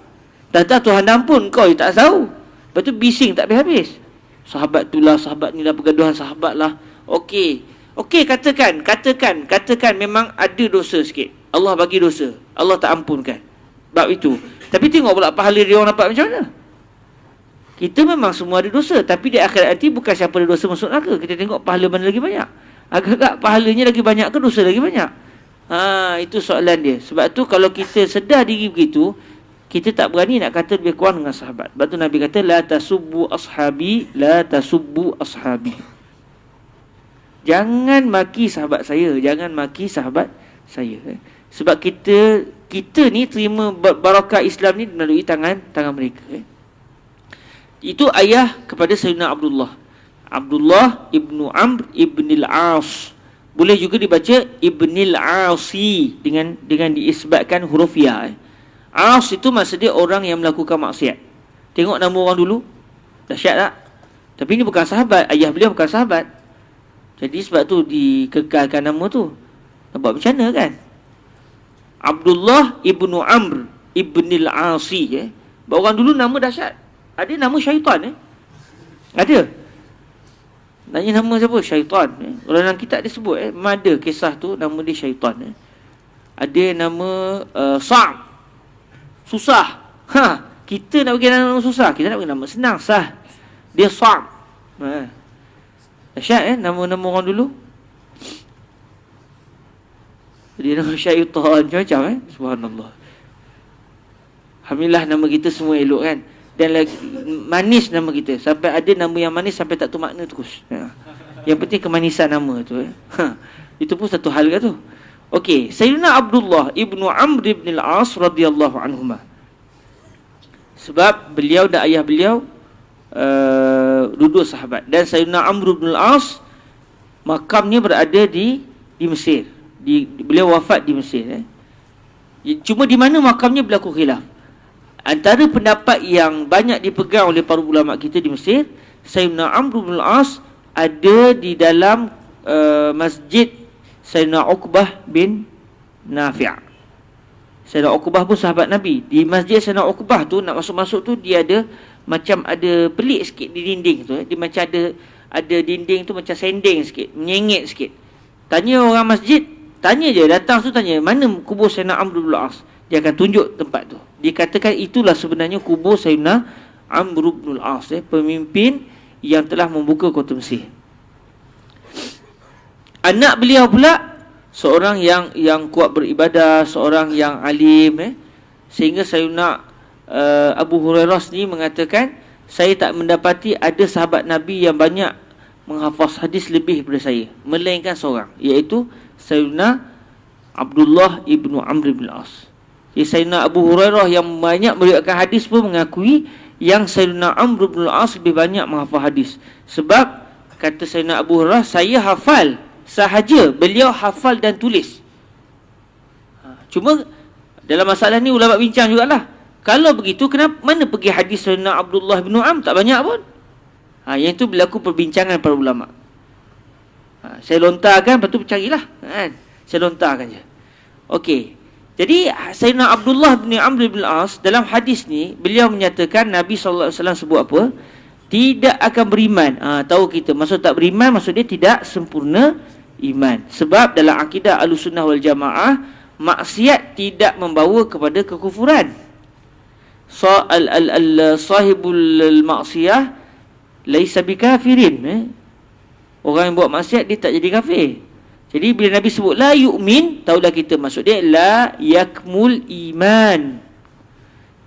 Tak Tuhan ampun, kau tak tahu. Lepas tu bising tak habis-habis. Sahabat tu lah, sahabat ni lah, pergaduhan sahabat lah. Okey, katakan memang ada dosa sikit. Allah bagi dosa, Allah tak ampunkan bab itu. Tapi tengok pula pahala dia orang dapat macam mana. Kita memang semua ada dosa, tapi di akhirat nanti bukan siapa ada dosa masuk neraka. Kita tengok pahala mana lagi banyak. Agak-agak pahalanya lagi banyak ke dosa lagi banyak? Itu soalan dia. Sebab tu kalau kita sedar diri begitu, kita tak berani nak kata lebih kurang dengan sahabat. Sebab tu Nabi kata la tasubbu ashabi. Jangan maki sahabat saya, Sebab kita ni terima barakah Islam ni melalui tangan mereka. Itu ayah kepada Sayyidina Abdullah ibnu Amr ibn al-As. Boleh juga dibaca ibn al-Asi dengan diisbatkan huruf ya. As itu maksud dia orang yang melakukan maksiat. Tengok nama orang dulu, dahsyat tak? Tapi ini bukan sahabat, ayah beliau bukan sahabat. Jadi sebab tu dikekalkan nama tu. Nampak macam mana kan? Abdullah ibnu Amr ibn al-Asi. Orang dulu nama dahsyat. Ada nama syaitan Ada. Nanya nama siapa? Syaitan. Kalau dalam kitab dia sebut memang ada kisah tu, nama dia syaitan. Ada nama Sa'b. Susah. Kita nak bagi nama susah, kita nak bagi nama senang, sah. Dia Sa'b. Dahsyat nama-nama orang dulu. Dia nama syaitan macam-macam Subhanallah. Alhamdulillah nama kita semua elok kan. Dan lagi manis nama kita. Sampai ada nama yang manis sampai tak tahu makna terus. Yang penting kemanisan nama tu. Itu pun satu hal ke tu. Okey, Sayyidina Abdullah ibnu Amr ibn al-As radhiyallahu anhuma. Sebab beliau dan ayah beliau duduk sahabat. Dan Sayyidina Amr ibn al-As makamnya berada di Mesir. Beliau wafat di Mesir. Cuma di mana makamnya berlaku khilaf. Antara pendapat yang banyak dipegang oleh para ulama kita di Mesir, Sayyidina Amr ibn al-As ada di dalam masjid Sayyidina Uqbah bin Nafi'. Sayyidina Uqbah pun sahabat Nabi. Di masjid Sayyidina Uqbah tu, nak masuk-masuk tu, dia ada macam ada pelik sikit di dinding tu. Dia macam ada dinding tu macam sending sikit, menyengit sikit. Tanya orang masjid, tanya je, datang tu tanya, mana kubur Sayyidina Amr bin al-As? Dia akan tunjuk tempat tu. Dikatakan itulah sebenarnya kubur Sayyidina Amr bin al-As, pemimpin yang telah membuka kota Mesir. Anak beliau pula seorang yang kuat beribadah, seorang yang alim, sehingga Sayyidina Abu Hurairah ni mengatakan, saya tak mendapati ada sahabat Nabi yang banyak menghafaz hadis lebih daripada saya, melainkan seorang, iaitu Sayyidina Abdullah ibnu Amr bin al-As. Sayyidina Abu Hurairah yang banyak meriwayatkan hadis pun mengakui yang Sayyidina Amr bin al-As lebih banyak menghafal hadis. Sebab kata Sayyidina Abu Hurairah, saya hafal sahaja, beliau hafal dan tulis. Cuma dalam masalah ni ulama bincang jugalah. Kalau begitu, kenapa mana pergi hadis Sayyidina Abdullah bin Amr? Tak banyak pun. Yang itu berlaku perbincangan para ulama. Saya lontarkan, lepas tu carilah. Saya lontarkan je. Okey. Jadi Sayyidina Abdullah bin Amr bin al-As dalam hadis ni, beliau menyatakan Nabi SAW sebut apa? Tidak akan beriman. Tahu kita, maksud tak beriman, maksud dia tidak sempurna iman. Sebab dalam akidah Ahlussunnah wal Jamaah, maksiat tidak membawa kepada kekufuran. Sahibul maksiyah laisa bikafirin. Orang yang buat maksiat dia tak jadi kafir. Jadi bila Nabi sebut la yu'min, tahulah kita maksud dia la yakmul iman.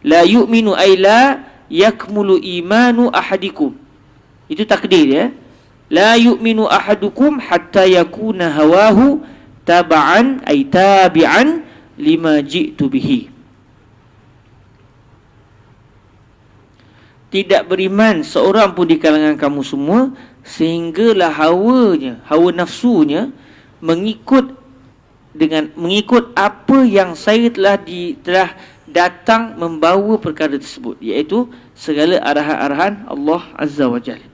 La yu'minu ay la yakmulu imanu ahadikum. Itu takdir ya. La yu'minu ahadukum hatta yakuna hawahu taba'an ay tabi'an lima ji'tu bihi. Tidak beriman seorang pun di kalangan kamu semua sehinggalah hawa nafsunya mengikut apa yang saya telah datang membawa perkara tersebut, iaitu segala arahan-arahan Allah Azza wa Jalla.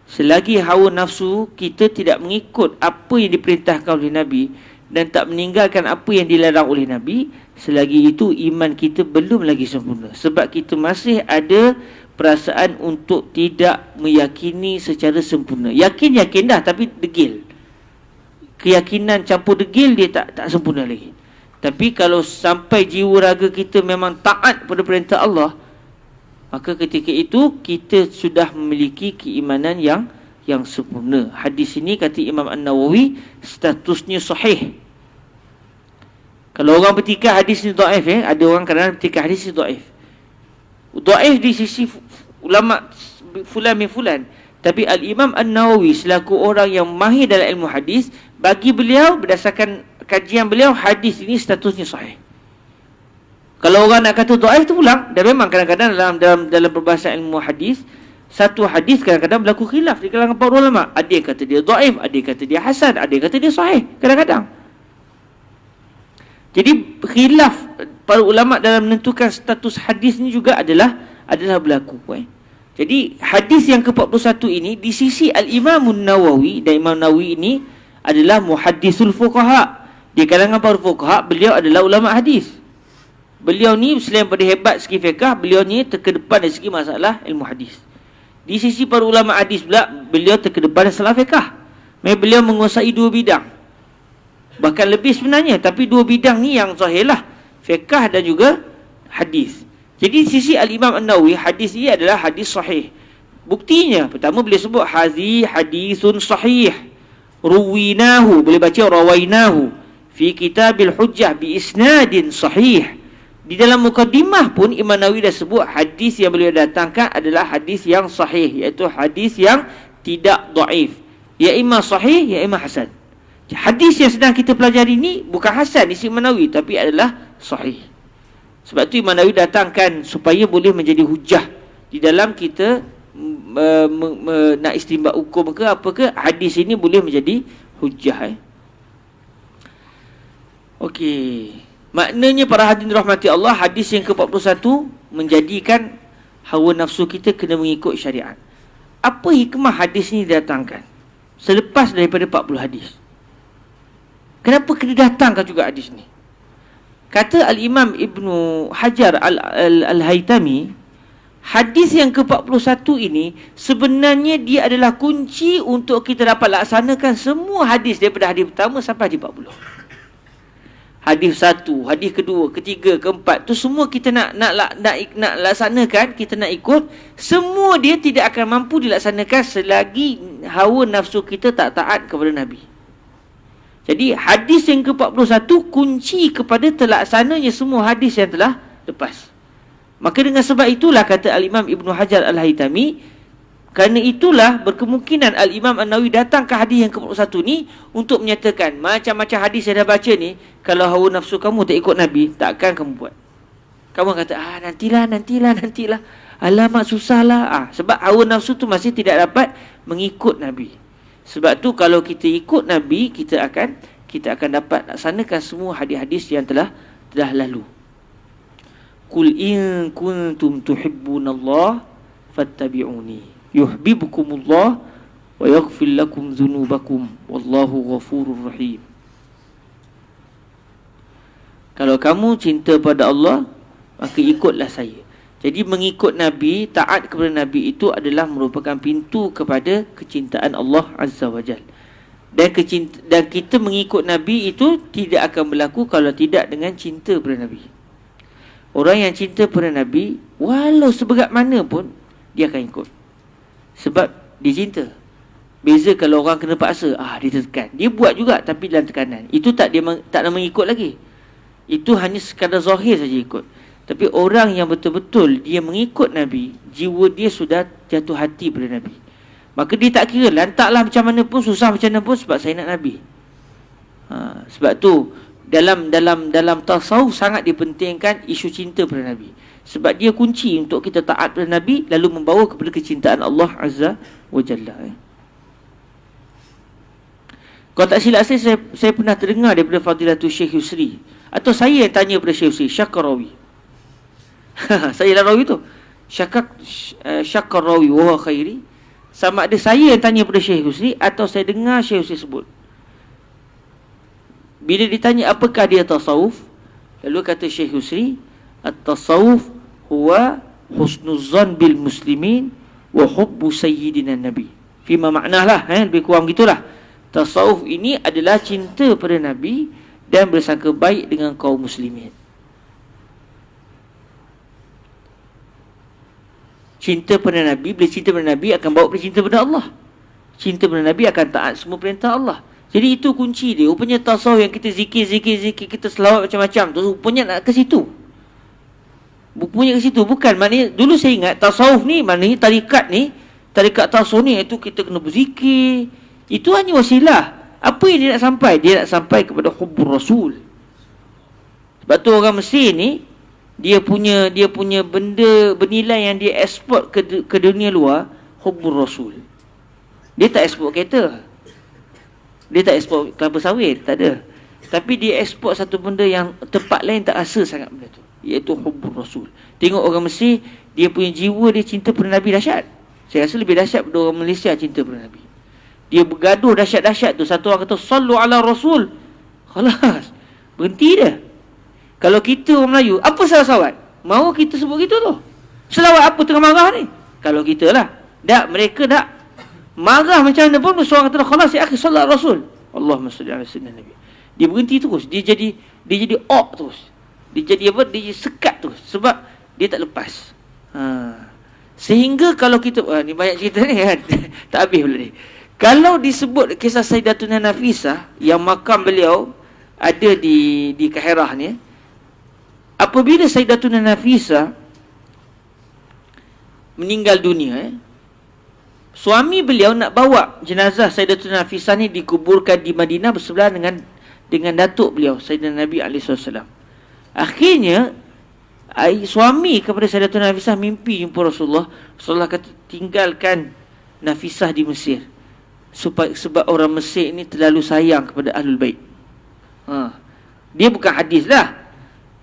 Selagi hawa nafsu kita tidak mengikut apa yang diperintahkan oleh Nabi dan tak meninggalkan apa yang dilarang oleh Nabi, selagi itu iman kita belum lagi sempurna. Sebab kita masih ada perasaan untuk tidak meyakini secara sempurna. Yakin dah, tapi degil. Keyakinan campur degil, dia tak sempurna lagi. Tapi kalau sampai jiwa raga kita memang taat pada perintah Allah, maka ketika itu kita sudah memiliki keimanan yang sempurna. Hadis ini kata Imam An-Nawawi statusnya sahih. Kalau orang bertikah hadis ni dhaif, ada orang kadang-kadang bertikah hadis ni dhaif. Dhaif di sisi ulama fulan min fulan. Tapi Al-Imam An-Nawawi selaku orang yang mahir dalam ilmu hadis, bagi beliau berdasarkan kajian beliau, hadis ini statusnya sahih. Kalau orang nak kata dhaif tu pulang, dan memang kadang-kadang dalam perbahasan ilmu hadis, satu hadis kadang-kadang berlaku khilaf di kalangan para ulama. Ada yang kata dia dhaif, ada yang kata dia hasan, ada yang kata dia sahih kadang-kadang. Jadi khilaf para ulama dalam menentukan status hadis ni juga adalah berlaku. Jadi hadis yang ke-41 ini di sisi Al-Imam An-Nawawi, dan Imam Nawawi ini adalah muhaddisul fuqaha. Di kalangan para fuqaha, beliau adalah ulama hadis. Beliau ni selain pada hebat segi fiqh, beliau ni terkedepan dari segi masalah ilmu hadis. Di sisi para ulama hadis pula, beliau terkedepan dalam masalah fiqh. Beliau menguasai dua bidang. Bahkan lebih sebenarnya, tapi dua bidang ni yang zahirlah, fiqh dan juga hadis. Jadi di sisi Al-Imam An-Nawawi, hadis ini adalah hadis sahih. Buktinya, pertama boleh sebut hadisun sahih. Ruwinahu, boleh baca rawainahu fi kitabil hujjah bi isnadin sahih. Di dalam mukaddimah pun Imam Nawawi dah sebut hadis yang beliau datangkan adalah hadis yang sahih, iaitu hadis yang tidak dhaif. Ya imma sahih, ya imma hasan. Hadis yang sedang kita pelajari ni bukan hasan isi Imam Nawawi, tapi adalah sahih. Sebab tu Imam Nawawi datangkan supaya boleh menjadi hujah di dalam kita nak istinbat hukum ke apa ke, hadis ini boleh menjadi hujah. Okey. Maknanya para hadirin rahmati Allah, hadis yang ke-41 menjadikan hawa nafsu kita kena mengikut syariat. Apa hikmah hadis ni didatangkan selepas daripada 40 hadis? Kenapa kena datangkan juga hadis ni? Kata Al-Imam Ibnu Hajar Al-Haytami, hadis yang ke-41 ini sebenarnya dia adalah kunci untuk kita dapat laksanakan semua hadis daripada hadis pertama sampai hadis 40. Hadis 1, hadis kedua, ketiga, keempat tu semua kita nak laksanakan, kita nak ikut, semua dia tidak akan mampu dilaksanakan selagi hawa nafsu kita tak taat kepada Nabi. Jadi hadis yang ke-41 kunci kepada terlaksananya semua hadis yang telah lepas. Maka dengan sebab itulah kata Al-Imam Ibnu Hajar Al-Haytami, kerana itulah berkemungkinan Al-Imam An-Nawawi datang ke hadis yang ke-41 ni untuk menyatakan macam-macam hadis yang dah baca ni, kalau hawa nafsu kamu tak ikut Nabi, takkan kamu buat. Kamu kata, nantilah. Alamak susahlah. Sebab hawa nafsu tu masih tidak dapat mengikut Nabi. Sebab tu kalau kita ikut Nabi, kita akan dapat laksanakan semua hadis-hadis yang telah lalu. Qul in kuntum tuhibbunallah fattabi'uni yuhibbukumullah wa yaghfir lakum dzunubakum wallahu ghafurur rahim. Kalau kamu cinta pada Allah, maka ikutlah saya. Jadi mengikut Nabi, taat kepada Nabi itu adalah merupakan pintu kepada kecintaan Allah Azza wa Jalla. Dan kita mengikut Nabi itu tidak akan berlaku kalau tidak dengan cinta pada Nabi. Orang yang cinta pada Nabi, walau seberat mana pun dia akan ikut. Sebab dia cinta. Beza kalau orang kena paksa, dia tekan. Dia buat juga tapi dalam tekanan. Itu tak nak mengikut lagi. Itu hanya sekadar zahir saja ikut. Tapi orang yang betul-betul dia mengikut Nabi, jiwa dia sudah jatuh hati pada Nabi. Maka dia tak kira lantaklah macam mana pun, susah macam mana pun, sebab saya nak Nabi. Sebab tu dalam tasawuf sangat dipentingkan isu cinta pada Nabi. Sebab dia kunci untuk kita taat pada Nabi, lalu membawa kepada kecintaan Allah Azza wa Jalla. Kalau tak silap saya pernah terdengar daripada Fadilatul Syekh Yusri, atau saya yang tanya pada Syekh Yusri, Syakarawi. Saya lah rawi tu. Syakarawi wa khairi. Sama ada saya yang tanya pada Syekh Yusri atau saya dengar Syekh Yusri sebut. Bila ditanya apakah dia tasawuf, lalu kata Syekh Yusri, at-tasawuf huwa husnuzzan bil muslimin wa hubbu sayyidina nabi. Fima maknalah, lebih kurang gitulah. Tasawuf ini adalah cinta pada Nabi dan bersangka baik dengan kaum muslimin. Cinta pada Nabi, bila cinta pada Nabi akan bawa pada cinta pada Allah. Cinta pada Nabi akan taat semua perintah Allah. Jadi itu kunci dia. Rupanya tasawuf yang kita zikir, kita selawat macam-macam tu, rupanya nak ke situ. Rupanya ke situ. Bukan, maknanya dulu saya ingat tasawuf ni, maknanya tarikat tasawuf ni, itu kita kena berzikir. Itu hanya wasilah. Apa yang dia nak sampai? Dia nak sampai kepada hubbur Rasul. Sebab tu orang Mesir ni, dia punya benda bernilai yang dia eksport ke dunia luar, hubbur Rasul. Dia tak eksport kereta, dia tak ekspor kelapa sawit, tak ada. Tapi dia ekspor satu benda yang tempat lain tak rasa sangat benda tu, iaitu hubbur Rasul. Tengok orang Mesir, dia punya jiwa dia cinta pada Nabi dahsyat. Saya rasa lebih dahsyat pada orang Malaysia cinta pada Nabi. Dia bergaduh dahsyat-dahsyat tu. Satu orang kata sallu ala Rasul, khalas, berhenti dah. Kalau kita orang Melayu, apa salah salawat? Mau kita sebut gitu tu. Selawat apa tengah marah ni? Kalau kita lah. Tak, mereka tak. Marah macam mana pun, seorang kata khalas ya akhi, sallallahu Rasul, Allahumma salli ala sayyidina Nabi. Dia berhenti terus. Dia jadi ok terus. Dia jadi apa? Dia jadi sekat terus. Sebab dia tak lepas. Sehingga kalau kita, ni banyak cerita ni kan. Tak habis pula ni. Kalau disebut kisah Sayyidatuna Nafisah, yang makam beliau ada di Kairah ni, apabila Sayyidatuna Nafisah meninggal dunia, Suami beliau nak bawa jenazah Sayyidatuna Nafisah ni dikuburkan di Madinah bersebelahan dengan datuk beliau, Sayyidina Nabi SAW. Akhirnya suami kepada Sayyidatuna Nafisah mimpi jumpa Rasulullah. Rasulullah kata tinggalkan Nafisah di Mesir, sebab orang Mesir ni terlalu sayang kepada Ahlul Bait. Dia bukan hadis lah.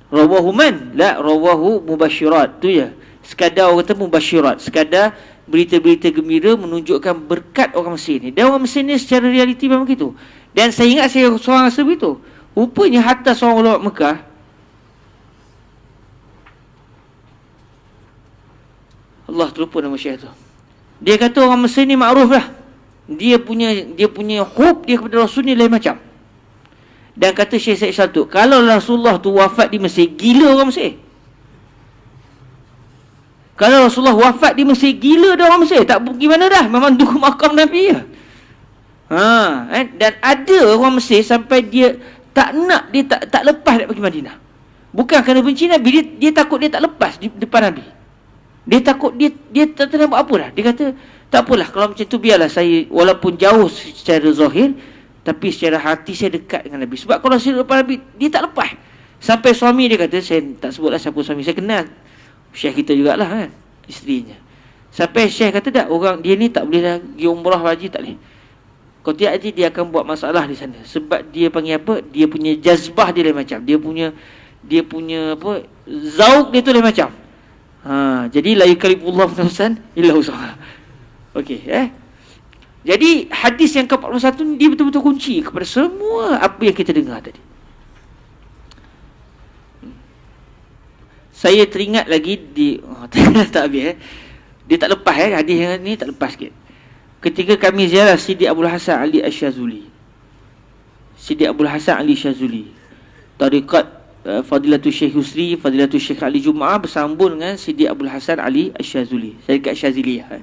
Rawahu man? La, rawahu mubasyirat. Tu ya. Sekadar orang kata mubasyirat, sekadar berita-berita gembira menunjukkan berkat orang Mesir ni. Dan orang Mesir ni secara realiti memang begitu. Dan saya ingat saya seorang rasa begitu. Rupanya hatta seorang ulama Mekah, Allah terlupa nama syekh tu, dia kata orang Mesir ni makruf lah, dia punya hub dia kepada Rasul ni lain macam. Dan kata Syekh Said Satu, kalau Rasulullah tu wafat di Mesir, gila orang Mesir. Kalau Rasulullah wafat di Mesir, gila dah orang Mesir. Tak pergi mana dah, memang duduk makam Nabi je. Dan ada orang Mesir sampai dia tak nak, dia tak lepas nak pergi Madinah. Bukan kerana benci Nabi, dia takut dia tak lepas di depan Nabi. Dia takut dia tak tahu buat apa dah. Dia kata, tak apalah, kalau macam tu biarlah saya, walaupun jauh secara zahir, tapi secara hati saya dekat dengan Nabi. Sebab kalau saya depan Nabi, dia tak lepas. Sampai suami dia kata, saya tak sebutlah siapa suami, saya kenal Syekh kita jugalah kan, isterinya. Sampai Syekh kata tak, orang dia ni tak boleh dah pergi umrah haji, tak boleh. Kalau tidak haji, dia akan buat masalah di sana. Sebab dia panggil apa, dia punya jazbah dia lain macam, dia punya apa, zauk dia tu lain macam. Jadi la yukalifullahu nafsan illa usaha. Okey, Jadi hadis yang ke-41 ni dia betul-betul kunci kepada semua apa yang kita dengar tadi. Saya teringat lagi tak habis dia tak lepas hadis yang ni tak lepas sikit. Ketika kami ziarah Sidi Abdul Hasan Ali Asy-Syazuli. Sidi Abdul Hasan Ali Asy-Syazuli. Tariqat Fadilatul Syekh Yusri, Fadilatul Syekh Ali Jumaah bersambung dengan Sidi Abdul Hasan Ali Asy-Syazuli. Syarikat Syaziliyah.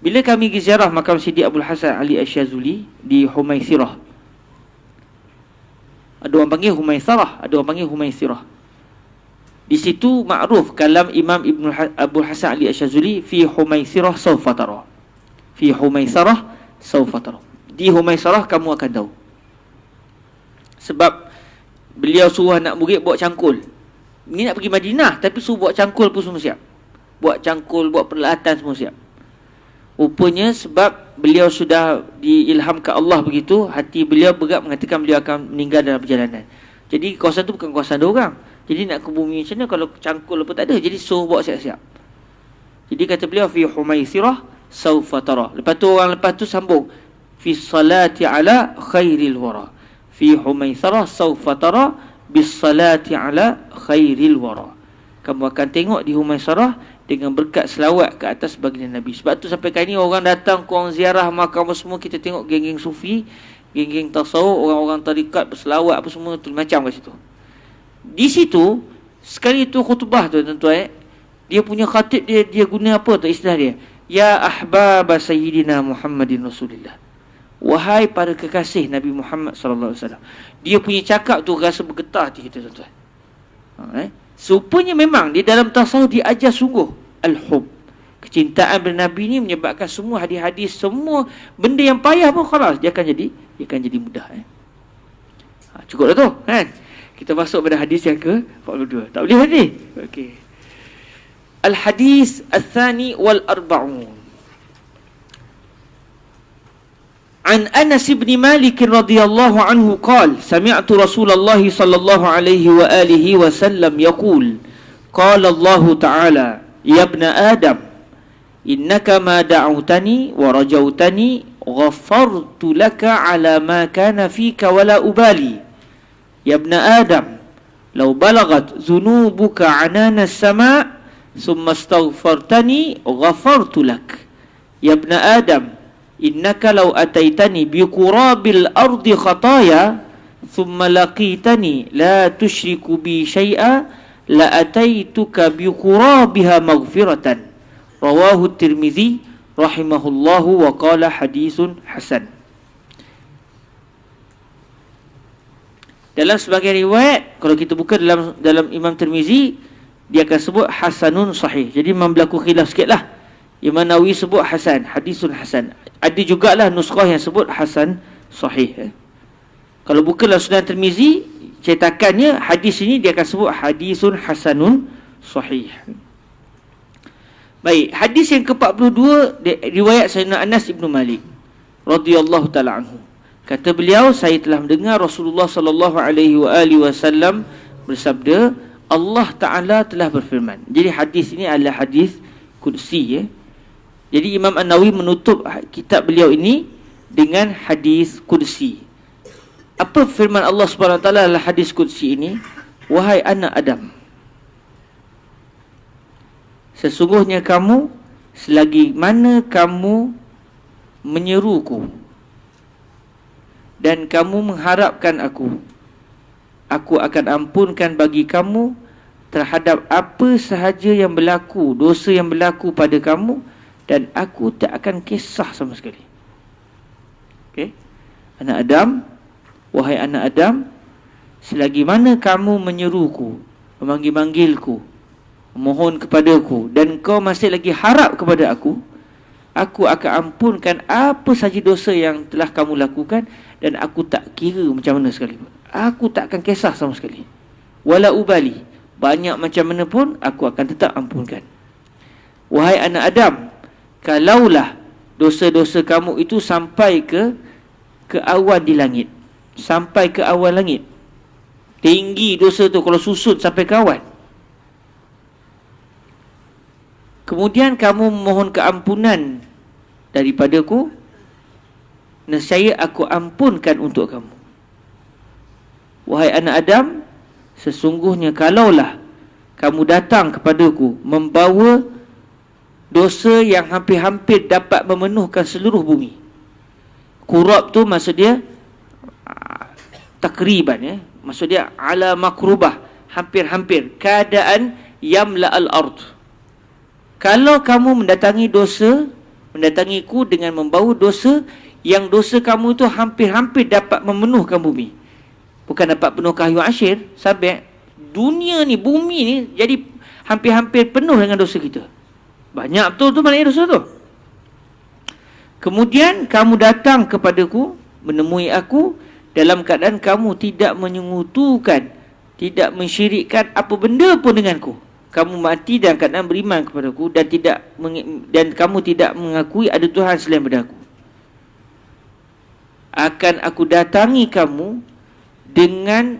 Bila kami pergi ziarah makam Sidi Abdul Hasan Ali Asy-Syazuli di Humaisirah. Ada orang panggil Humaisarah, ada orang panggil Humaisirah. Di situ makruf kalam Imam Abdul Hasan Ali Asy-Syazuli, fi Humaisirah sawfa tara. Fi Humaisarah sawfa tara. Di Humaisarah kamu akan tahu. Sebab beliau suruh anak murid bawa cangkul. Ni nak pergi Madinah tapi suruh bawa cangkul pun semua siap. Buat cangkul, buat peralatan semua siap. Rupanya sebab beliau sudah diilhamkan Allah begitu, hati beliau berat mengatakan beliau akan meninggal dalam perjalanan. Jadi kawasan tu bukan kawasan dia orang. Jadi nak ke bumi macam mana kalau cangkul apa tak ada. Jadi suruh bawa siap-siap. Jadi kata beliau fi Humaisirah sawfa tara. Lepas tu orang lepas tu sambung fi salati ala khairil wara. Fi Humaisirah sawfa tara bis salati ala khairil wara. Kamu akan tengok di Humaisirah dengan berkat selawat ke atas baginda Nabi. Sebab tu sampai kali ni orang datang, orang ziarah makam semua, kita tengok geng-geng sufi, geng-geng tasawuf, orang-orang tarikat berselawat apa semua tu macam kat situ. Di situ sekali tu khutbah tu tuan-tuan, dia punya khatib dia guna apa tu istilah dia? Ya ahbab sayyidina Muhammadin Rasulillah. Wahai para kekasih Nabi Muhammad sallallahu alaihi wasallam. Dia punya cakap tu rasa bergetar hati kita tuan-tuan. Rupanya memang di dalam tasawuf diajar sungguh al-hub. Kecintaan pada Nabi ni menyebabkan semua hadis-hadis, semua benda yang payah pun khalas dia akan jadi mudah. Cukup dah tu kan. Kita masuk pada hadis yang ke-42. Tak boleh hadis. Okey. Al-hadis ats-tsani wal arba'un. An Anas bin Malik radhiyallahu anhu qala sami'tu Rasulullah sallallahu alaihi wa alihi wasallam yaqul qala Allah ta'ala ya ibn Adam innaka ma da'awtani wa rajautani ghafartu laka ala ma kana fika wala ubali ya ibn Adam law balagat dhunubuka anana as-sama' thumma astaghfartani ghafartu lak ya ibn Adam innaka law ataitani bi qurabil ardi khataya thumma laqitani la tusyriku bi syai'a la ataituka bi qurabiha maghfiratan rawahu Tirmizi rahimahullahu wa qala hadithun hasan. Dalam sebagian riwayat kalau kita buka dalam Imam Tirmizi dia akan sebut hasanun sahih. Jadi memang berlaku khilaf sikitlah Imam Nawawi sebut hasan, hadisun hasan. Ada jugalah nuskhah yang sebut hasan sahih. Kalau bukalah Sunan Tirmizi, cetakannya hadis ini dia akan sebut hadisun hasanun sahih. Baik, hadis yang ke-42 riwayat Sayyidina Anas bin Malik radhiyallahu taala anhu. Kata beliau, saya telah mendengar Rasulullah sallallahu alaihi wasallam bersabda, Allah Taala telah berfirman. Jadi hadis ini adalah hadis qudsi, ya. Jadi Imam An-Nawawi menutup kitab beliau ini dengan hadis qudsi. Apa firman Allah Subhanahu wa taala dalam hadis qudsi ini? Wahai anak Adam, sesungguhnya kamu, selagi mana kamu menyeruku dan kamu mengharapkan aku akan ampunkan bagi kamu terhadap apa sahaja yang berlaku, dosa yang berlaku pada kamu, dan aku tak akan kisah sama sekali. Okey. Anak Adam, wahai anak Adam, selagi mana kamu menyeruku, memanggil-manggilku, memohon kepadaku, dan kau masih lagi harap kepada aku akan ampunkan apa saja dosa yang telah kamu lakukan, dan aku tak kira macam mana sekali pun. Aku tak akan kisah sama sekali. Wala ubali, banyak macam mana pun aku akan tetap ampunkan. Wahai anak Adam, kalaulah dosa-dosa kamu itu sampai ke awan di langit, sampai ke awan langit, tinggi dosa tu kalau susun sampai ke awan, kemudian kamu memohon keampunan daripadaku, nescaya aku ampunkan untuk kamu. Wahai anak Adam, sesungguhnya kalaulah kamu datang kepadaku membawa dosa yang hampir-hampir dapat memenuhkan seluruh bumi. Kurab tu maksud dia takriban, ya. Maksud dia ala makrubah, hampir-hampir, keadaan yamla al-ard. Kalau kamu mendatangiku dengan membawa dosa yang dosa kamu itu hampir-hampir dapat memenuhkan bumi. Bukan dapat penuhkan haywan asyir, sampai dunia ni, bumi ni jadi hampir-hampir penuh dengan dosa kita. Banyak betul tu maknanya dosa tu. Kemudian kamu datang kepadaku, menemui aku dalam keadaan kamu tidak menyekutukan, tidak mensyirikkan apa benda pun denganku. Kamu mati dalam keadaan beriman kepadaku dan kamu tidak mengakui ada Tuhan selain daripada aku. Akan aku datangi kamu dengan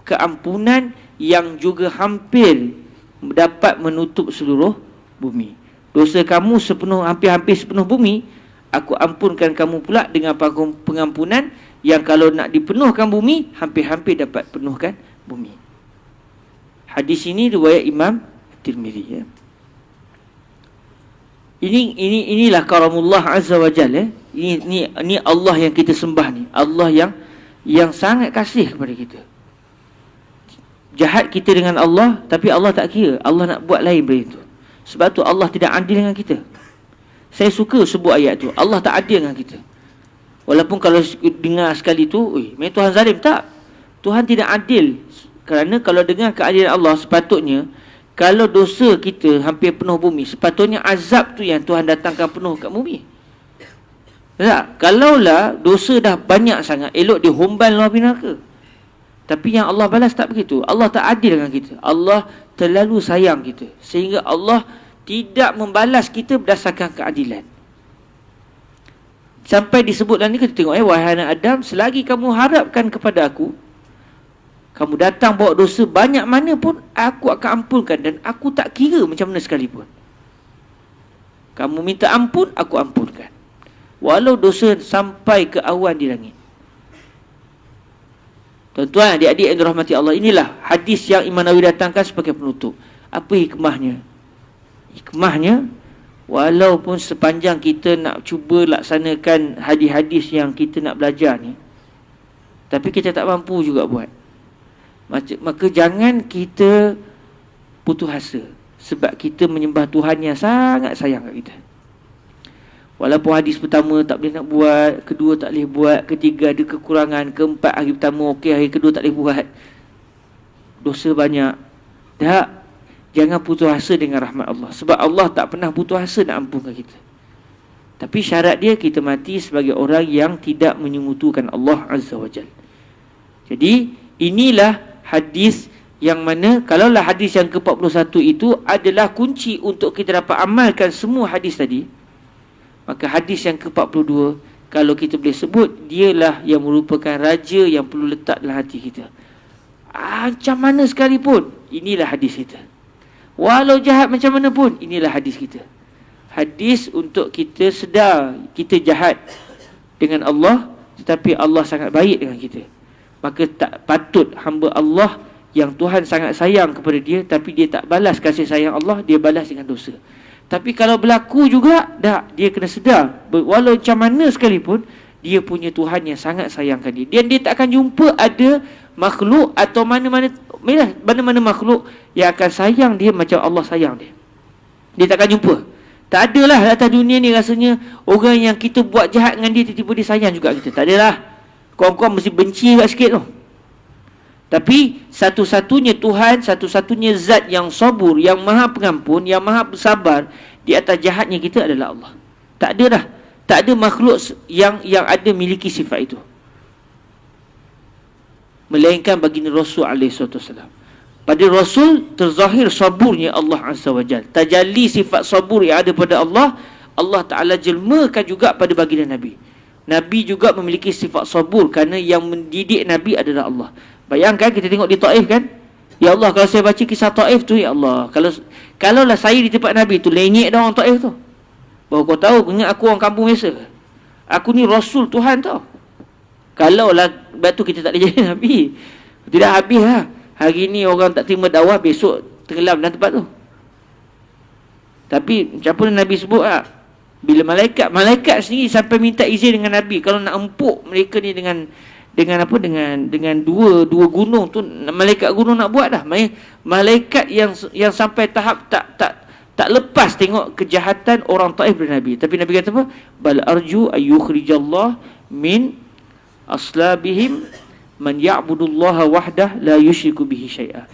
keampunan yang juga hampir dapat menutup seluruh bumi. Dosa kamu hampir-hampir sepenuh bumi, aku ampunkan kamu pula dengan pengampunan yang kalau nak dipenuhkan bumi, hampir-hampir dapat penuhkan bumi. Hadis ini riwayat Imam Tirmizi, ya. Inilah karamullah azza wa jalla, ya. Ini Allah yang kita sembah ni, Allah yang sangat kasih kepada kita. Jahat kita dengan Allah, tapi Allah tak kira. Allah nak buat lain daripada itu. Sebab tu Allah tidak adil dengan kita. Saya suka sebut ayat tu, Allah tak adil dengan kita. Walaupun kalau dengar sekali tu, memang Tuhan zalim, tak. Tuhan tidak adil. Kerana kalau dengar keadilan Allah, sepatutnya kalau dosa kita hampir penuh bumi, sepatutnya azab tu yang Tuhan datangkan penuh kat bumi. Tak? Kalaulah dosa dah banyak sangat, elok dihomban luar neraka. Tapi yang Allah balas tak begitu. Allah tak adil dengan kita. Allah terlalu sayang kita, sehingga Allah tidak membalas kita berdasarkan keadilan. Sampai disebut dalam ni, kita tengok, wahai anak Adam, selagi kamu harapkan kepada aku, kamu datang bawa dosa banyak mana pun, aku akan ampunkan, dan aku tak kira macam mana sekalipun. Kamu minta ampun, aku ampunkan, walau dosa sampai ke awan di langit. Tuan-tuan, adik-adik yang dirahmati Allah, inilah hadis yang Imam Nawawi datangkan sebagai penutup. Apa hikmahnya? Hikmahnya, walaupun sepanjang kita nak cuba laksanakan hadis-hadis yang kita nak belajar ni, tapi kita tak mampu juga buat, maka jangan kita putus asa, sebab kita menyembah Tuhan yang sangat sayang kat kita. Walaupun hadis pertama tak boleh nak buat, kedua tak boleh buat, ketiga ada kekurangan, keempat hari pertama okey, hari kedua tak boleh buat, dosa banyak. Tak. jangan putus asa dengan rahmat Allah. Sebab Allah tak pernah putus asa nak ampunkan kita. Tapi syarat dia, kita mati sebagai orang yang tidak menyekutukan Allah Azza wa Jalla. Jadi inilah hadis yang mana, kalaulah hadis yang ke-41 itu adalah kunci untuk kita dapat amalkan semua hadis tadi, maka hadis yang ke-42, kalau kita boleh sebut, dialah yang merupakan raja yang perlu letak dalam hati kita. Macam mana sekalipun, inilah hadis kita. Walau jahat macam mana pun, inilah hadis kita. Hadis untuk kita sedar kita jahat dengan Allah, tetapi Allah sangat baik dengan kita. Maka tak patut hamba Allah yang Tuhan sangat sayang kepada dia, tapi dia tak balas kasih sayang Allah, dia balas dengan dosa. Tapi kalau berlaku juga, dia kena sedar, walau macam mana sekalipun, dia punya Tuhan yang sangat sayangkan dia. Dan dia tak akan jumpa ada makhluk atau mana-mana makhluk yang akan sayang dia macam Allah sayang dia. Dia tak akan jumpa. Tak adalah atas dunia ni rasanya orang yang kita buat jahat dengan dia, tiba-tiba dia sayang juga kita. Tak adalah. Kawan-kawan mesti benci juga sikit tu. Tapi satu-satunya Tuhan, satu-satunya zat yang sabur, yang maha pengampun, yang maha bersabar di atas jahatnya kita adalah Allah. Tak ada dah. Tak ada makhluk yang ada miliki sifat itu, melainkan baginda Rasul SAW. Pada Rasul terzahir saburnya Allah Azza wa Jalla. Tajalli sifat sabur yang ada pada Allah, Allah Ta'ala jelmakan juga pada baginda Nabi. Nabi juga memiliki sifat sabur, kerana yang mendidik Nabi adalah Allah. Bayangkan kita tengok di Taif kan, ya Allah, kalau saya baca kisah Taif tu, ya Allah, kalaulah saya di tempat Nabi tu, lengek dah orang Taif tu. Baru kau tahu, ingat aku orang kampung biasa. Aku ni Rasul Tuhan tau. Kalaulah batu kita tak boleh jadi Nabi, tidak habis lah. Hari ni orang tak terima dakwah, besok tenggelam dalam tempat tu. Tapi macam mana Nabi sebut lah, bila malaikat sendiri sampai minta izin dengan Nabi, kalau nak empuk mereka ni dengan dua gunung tu, malaikat gunung nak buat dah. Malaikat yang sampai tahap tak lepas tengok kejahatan orang Taif dari Nabi. Tapi Nabi kata apa? Bal arju ayyukhrijallah min aslabihim man ya'budullaha wahdah la yusyriku bihi syai'a.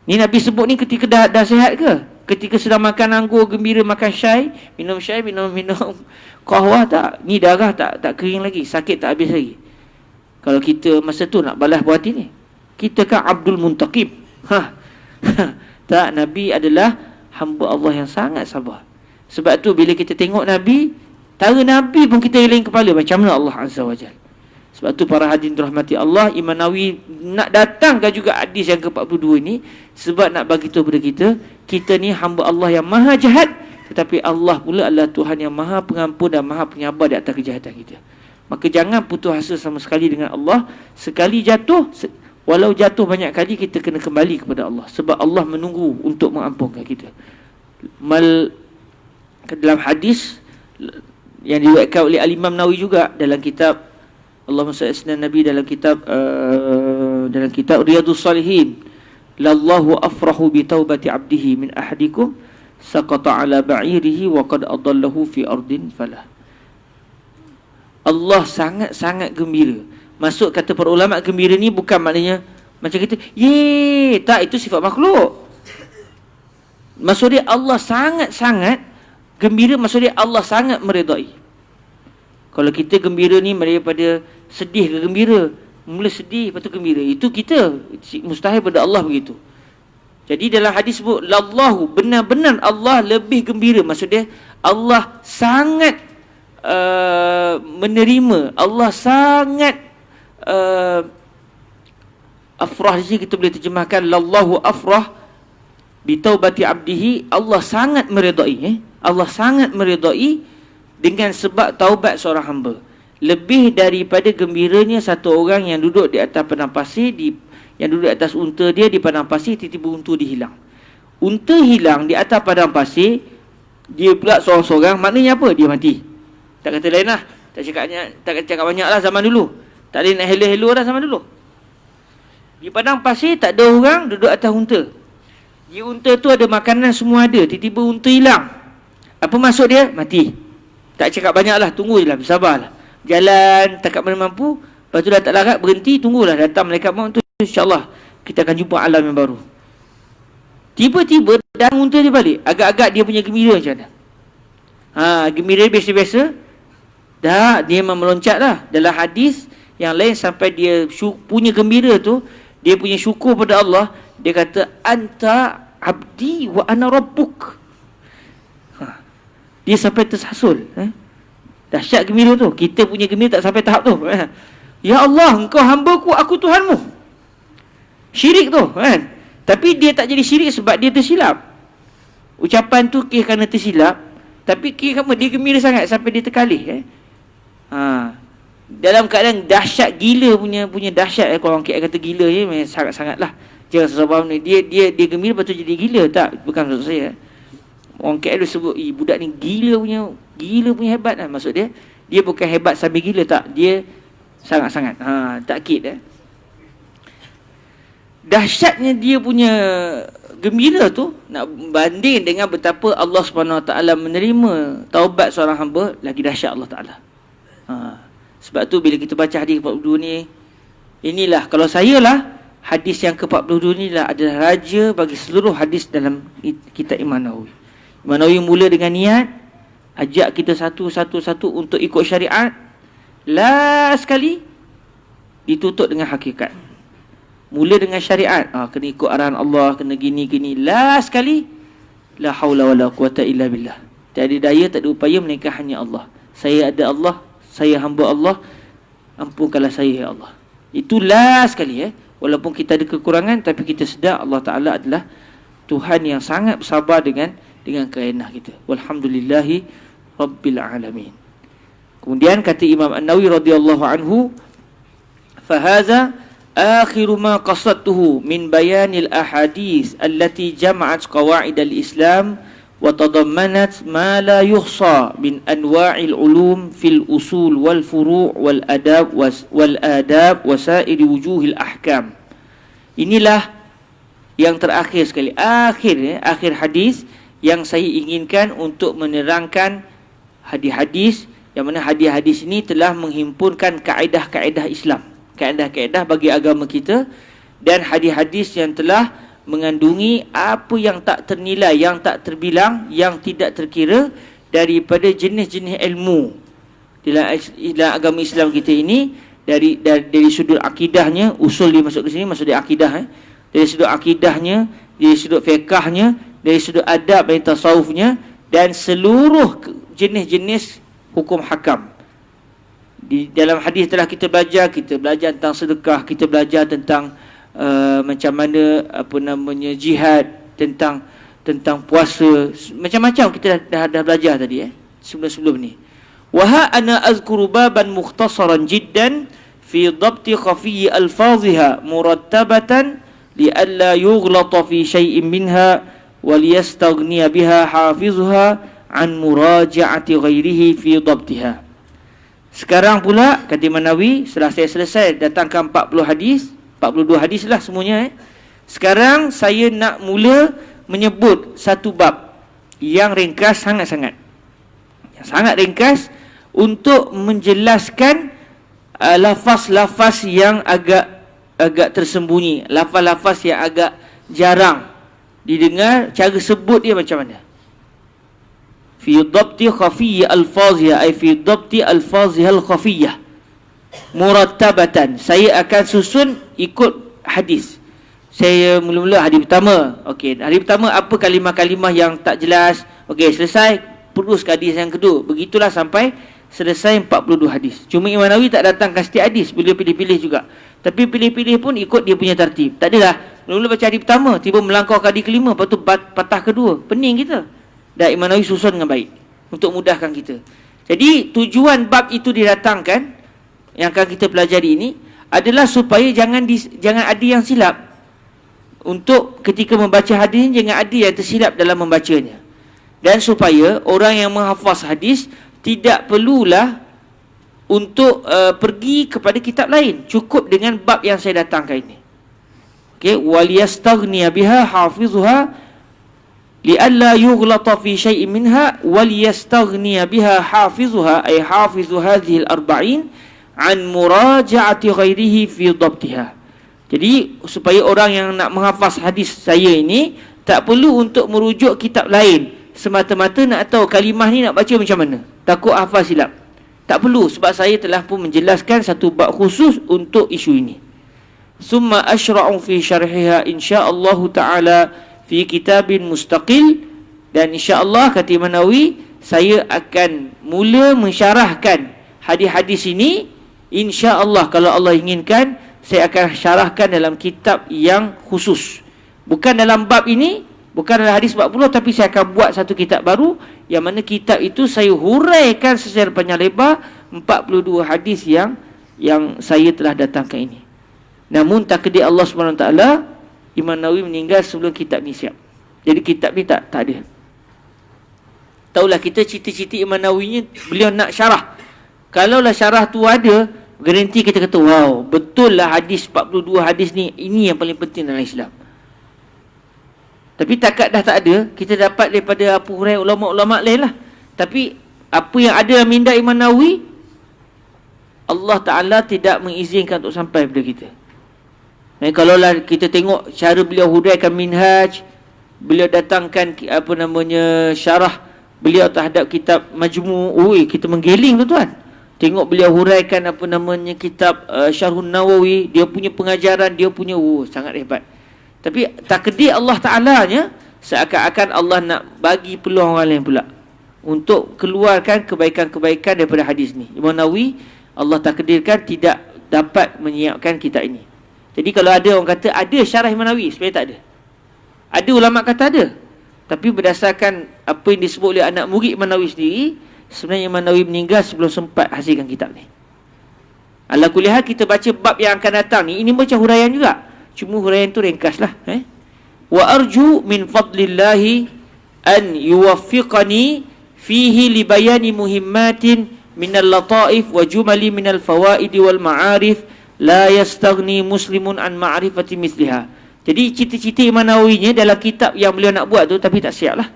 Ni Nabi sebut ni ketika dah sihat ke? Ketika sedang makan anggur gembira, makan minum qahwah tak? Ni darah tak kering lagi, sakit tak habis lagi. Kalau kita masa tu nak balas buat hati ni, kita kan Abdul Muntaqim. Tak, Nabi adalah hamba Allah yang sangat sabar. Sebab tu bila kita tengok Nabi, tara Nabi pun kita eling kepala, macam mana Allah Azza wa Jalla. Sebab tu para hadirin dirahmati Allah, Imam Nawawi nak datangkan juga hadis yang ke-42 ni, sebab nak bagi tahu kepada kita ni hamba Allah yang maha jahat, tetapi Allah pula adalah Tuhan yang maha pengampun dan maha penyabar di atas kejahatan kita. Maka jangan putus asa sama sekali dengan Allah. Sekali jatuh, walau jatuh banyak kali, kita kena kembali kepada Allah, sebab Allah menunggu untuk mengampunkan kita. Dalam hadis yang diriwayatkan oleh Al-Imam Nawawi juga dalam kitab Allahumma salli ala Nabi, dalam kitab Riyadhus Shalihin, lallahu afrahu bi taubati abdihi min ahadikum saqata ala ba'irihi wa qad adallahu fi ardin falah. Allah sangat-sangat gembira. Maksud kata para ulama, gembira ni bukan maknanya macam kita, ye, tak, itu sifat makhluk. Maksud dia Allah sangat-sangat gembira, maksud dia Allah sangat meredai. Kalau kita gembira ni daripada sedih ke gembira, mula sedih lepas tu gembira, itu kita mustahil pada Allah begitu. Jadi dalam hadis sebut lallahu, benar-benar Allah lebih gembira. Maksud dia Allah sangat menerima, Allah sangat afrah. Jadi kita boleh terjemahkan lallahu afrah bi taubati abdihi, Allah sangat meredai, Allah sangat meredai dengan sebab taubat seorang hamba, lebih daripada gembiranya satu orang yang duduk di atas padang pasir, yang duduk di atas unta dia di padang pasir, tiba-tiba unta dia hilang. Unta hilang di atas padang pasir, dia pula seorang-seorang, maknanya apa? Dia mati. Tak kata lain lah, tak cakap banyak lah zaman dulu. Tak boleh nak hello-hello dah zaman dulu. Di padang pasir tak ada orang, duduk atas unta. Di unta tu ada makanan semua ada, tiba-tiba unta hilang. Apa maksud dia? Mati. Tak cakap banyak lah, tunggu je lah, bersabarlah. Jalan, takat mana mampu, lepas tu dah tak larat, berhenti, tunggulah datang malaikat maut tu, insyaAllah kita akan jumpa alam yang baru. Tiba-tiba dah unta dia balik. Agak-agak dia punya gembira macam mana? Gembira biasa-biasa. Dah, dia memang meloncat lah. Dalam hadis yang lain sampai dia punya gembira tu, dia punya syukur pada Allah, dia kata, anta abdi wa ana rabbuk. Dia sampai tersasul. Dahsyat gembira tu. Kita punya gembira tak sampai tahap tu. Ya Allah, engkau hamba-Ku, aku Tuhanmu. Syirik tu kan. Tapi dia tak jadi syirik sebab dia tersilap. Ucapan tu kira kerana tersilap, tapi kira apa? Dia gembira sangat sampai dia terkalih. Dalam keadaan dahsyat gila punya dahsyat. Kalau orang KL kata gila je, memang sangat-sangat lah. Jangan sebab ni dia gembira lepas tu jadi gila. Tak, bukan maksud saya. Orang KL dia sebut budak ni gila punya hebat lah. Maksud dia bukan hebat sambil gila, tak. Dia sangat-sangat takkid dahsyatnya dia punya gembira tu nak banding dengan betapa Allah Subhanahu Wa Taala menerima taubat seorang hamba, lagi dahsyat Allah Taala. Sebab tu bila kita baca hadis 42 ni, inilah kalau saya lah, hadis yang ke-42 ni lah adalah raja bagi seluruh hadis dalam kitab Imam Nawawi. Imam Nawawi mula dengan niat, ajak kita satu-satu untuk ikut syariat. Last sekali ditutup dengan hakikat. Mula dengan syariat, kena ikut arahan Allah, kena gini-gini. Last sekali, la haula wala quwata illa billah. Tiada daya, tak ada upaya melainkan hanya Allah. Saya ada Allah, saya hamba Allah, ampunkanlah saya ya Allah. Itu last sekali. Walaupun kita ada kekurangan, tapi kita sedar Allah Ta'ala adalah Tuhan yang sangat bersabar dengan kerenah kita. Walhamdulillahi Rabbil Alamin. Kemudian kata Imam An-Nawawi radhiyallahu anhu, fahaza akhiru ma qasadtuhu min bayanil ahadith allati jama'at qawaid al-Islam wa tadammanat ma la yuhsa min anwa'il ulum fil usul wal furu' wal adab wa sa'iri wujuhil ahkam. Inilah yang terakhir sekali, akhir hadis yang saya inginkan untuk menerangkan hadis-hadis, yang mana hadis-hadis ini telah menghimpunkan kaedah-kaedah Islam, kaedah-kaedah bagi agama kita, dan hadis-hadis yang telah mengandungi apa yang tak ternilai, yang tak terbilang, yang tidak terkira daripada jenis-jenis ilmu dalam agama Islam kita ini, dari sudut akidahnya, usul dia masuk ke sini, maksud dia akidah, dari sudut akidahnya, dari sudut fiqahnya, dari sudut adab dan tasawufnya, dan seluruh jenis-jenis hukum hakam. Di dalam hadis telah kita belajar tentang sedekah, kita belajar tentang macam mana jihad, tentang puasa, macam-macam kita dah belajar tadi sebelum ni. Wa ana azkuru baban mukhtasaran jiddan fi dhabti khafiyyi alfaziha murattabatan li alla yughlata fi shay'in minha wa liyastaghniya biha hafizuha an muraja'ati ghairihi fi dhabtiha. Sekarang pula kata Imam Nawawi, setelah saya selesai datangkan 42 hadis lah semuanya. Sekarang saya nak mula menyebut satu bab yang ringkas sangat-sangat. Yang sangat ringkas untuk menjelaskan lafaz-lafaz yang agak tersembunyi, lafaz-lafaz yang agak jarang didengar, cara sebut dia macam mana. Fi dhabti khafiyyi alfaziha, ay fi dhabti alfaziha al-khafiyyah murattabatan. Saya akan susun ikut hadis. Saya mula-mula hadis pertama. Okey, hadis pertama apa kalimah-kalimah yang tak jelas. Okey, selesai terus ke hadis yang kedua. Begitulah sampai selesai 42 hadis. Cuma Imam Nawawi tak datangkan setiap hadis, beliau pilih-pilih juga. Tapi pilih-pilih pun ikut dia punya tertib. Tak adalah mula-mula baca hadis pertama, tiba melangkau ke hadis kelima, lepas tu patah kedua. Pening kita. Dan Imam Nawawi susun dengan baik untuk mudahkan kita. Jadi tujuan bab itu didatangkan yang akan kita pelajari ini adalah supaya jangan ada yang silap. Untuk ketika membaca hadis ini, jangan ada yang tersilap dalam membacanya. Dan supaya orang yang menghafaz hadis tidak perlulah untuk pergi kepada kitab lain, cukup dengan bab yang saya datangkan ini. Okey, waliyastaghniya biha hafizuha li'alla yughlata fi syai'in minha waliyastaghniya biha hafizuha, ay hafizu hadhihi al-arba'in an muraja'ati ghairihi fi dhabtiha. Jadi supaya orang yang nak menghafaz hadis saya ini Tak perlu untuk merujuk kitab lain semata-mata nak tahu kalimah ni nak baca macam mana, takut hafal silap. Tak perlu, sebab saya telah pun menjelaskan satu bab khusus untuk isu ini. Summa ashra'u fi syarhiha insyaallah ta'ala fi kitabin mustaqil. Dan insya-Allah kata Imam Nawawi, saya akan mula mensyarahkan hadis-hadis ini. Insya-Allah kalau Allah inginkan, saya akan syarahkan dalam kitab yang khusus. Bukan dalam bab ini, bukan dalam hadis 40, tapi saya akan buat satu kitab baru, yang mana kitab itu saya huraikan secara panjang lebar 42 hadis yang saya telah datangkan ini. Namun takdir Allah SWT, Imam Nawawi meninggal sebelum kitab ni siap. Jadi kitab ni tak ada. Taulah kita cita-cita Imam Nawawi, beliau nak syarah. Kalaulah syarah tu ada, garanti kita kata, wow, betul lah hadis 42 hadis ni, ini yang paling penting dalam Islam. Tapi takat dah tak ada, kita dapat daripada Abu Hurairah, ulama-ulama lain lah. Tapi apa yang ada dalam minda Imam Nawawi, Allah Ta'ala tidak mengizinkan untuk sampai kepada kita. Kalaulah kita tengok cara beliau huraikan minhaj, beliau datangkan syarah beliau terhadap kitab Majmu', kita menggeling tuan-tuan. Tengok beliau huraikan kitab Syarhun Nawawi, dia punya pengajaran, dia punya sangat hebat. Tapi takdir Allah Ta'alanya, seakan-akan Allah nak bagi peluang orang lain pula untuk keluarkan kebaikan-kebaikan daripada hadis ni. Imam Nawawi, Allah takdirkan tidak dapat menyiapkan kitab ini. Jadi kalau ada orang kata ada syarah Imam Nawawi, sebenarnya tak ada. Ada ulama kata ada. Tapi berdasarkan apa yang disebut oleh anak murid Imam Nawawi sendiri, sebenarnya Imam Nawawi meninggal sebelum sempat hasilkan kitab ni. Ala kulli hal, kita baca bab yang akan datang ni, ini macam huraian juga. Cuma huraian tu ringkas lah. Wa arju min fadlillahi an yuwaffiqani fihi libayani muhimmatin minal lataif wa jumali minal fawaidi wal ma'arif la yastaghni muslimun an ma'rifati misliha. Jadi cita-cita Imam Nawawinya dalam kitab yang beliau nak buat tu, tapi tak siap lah.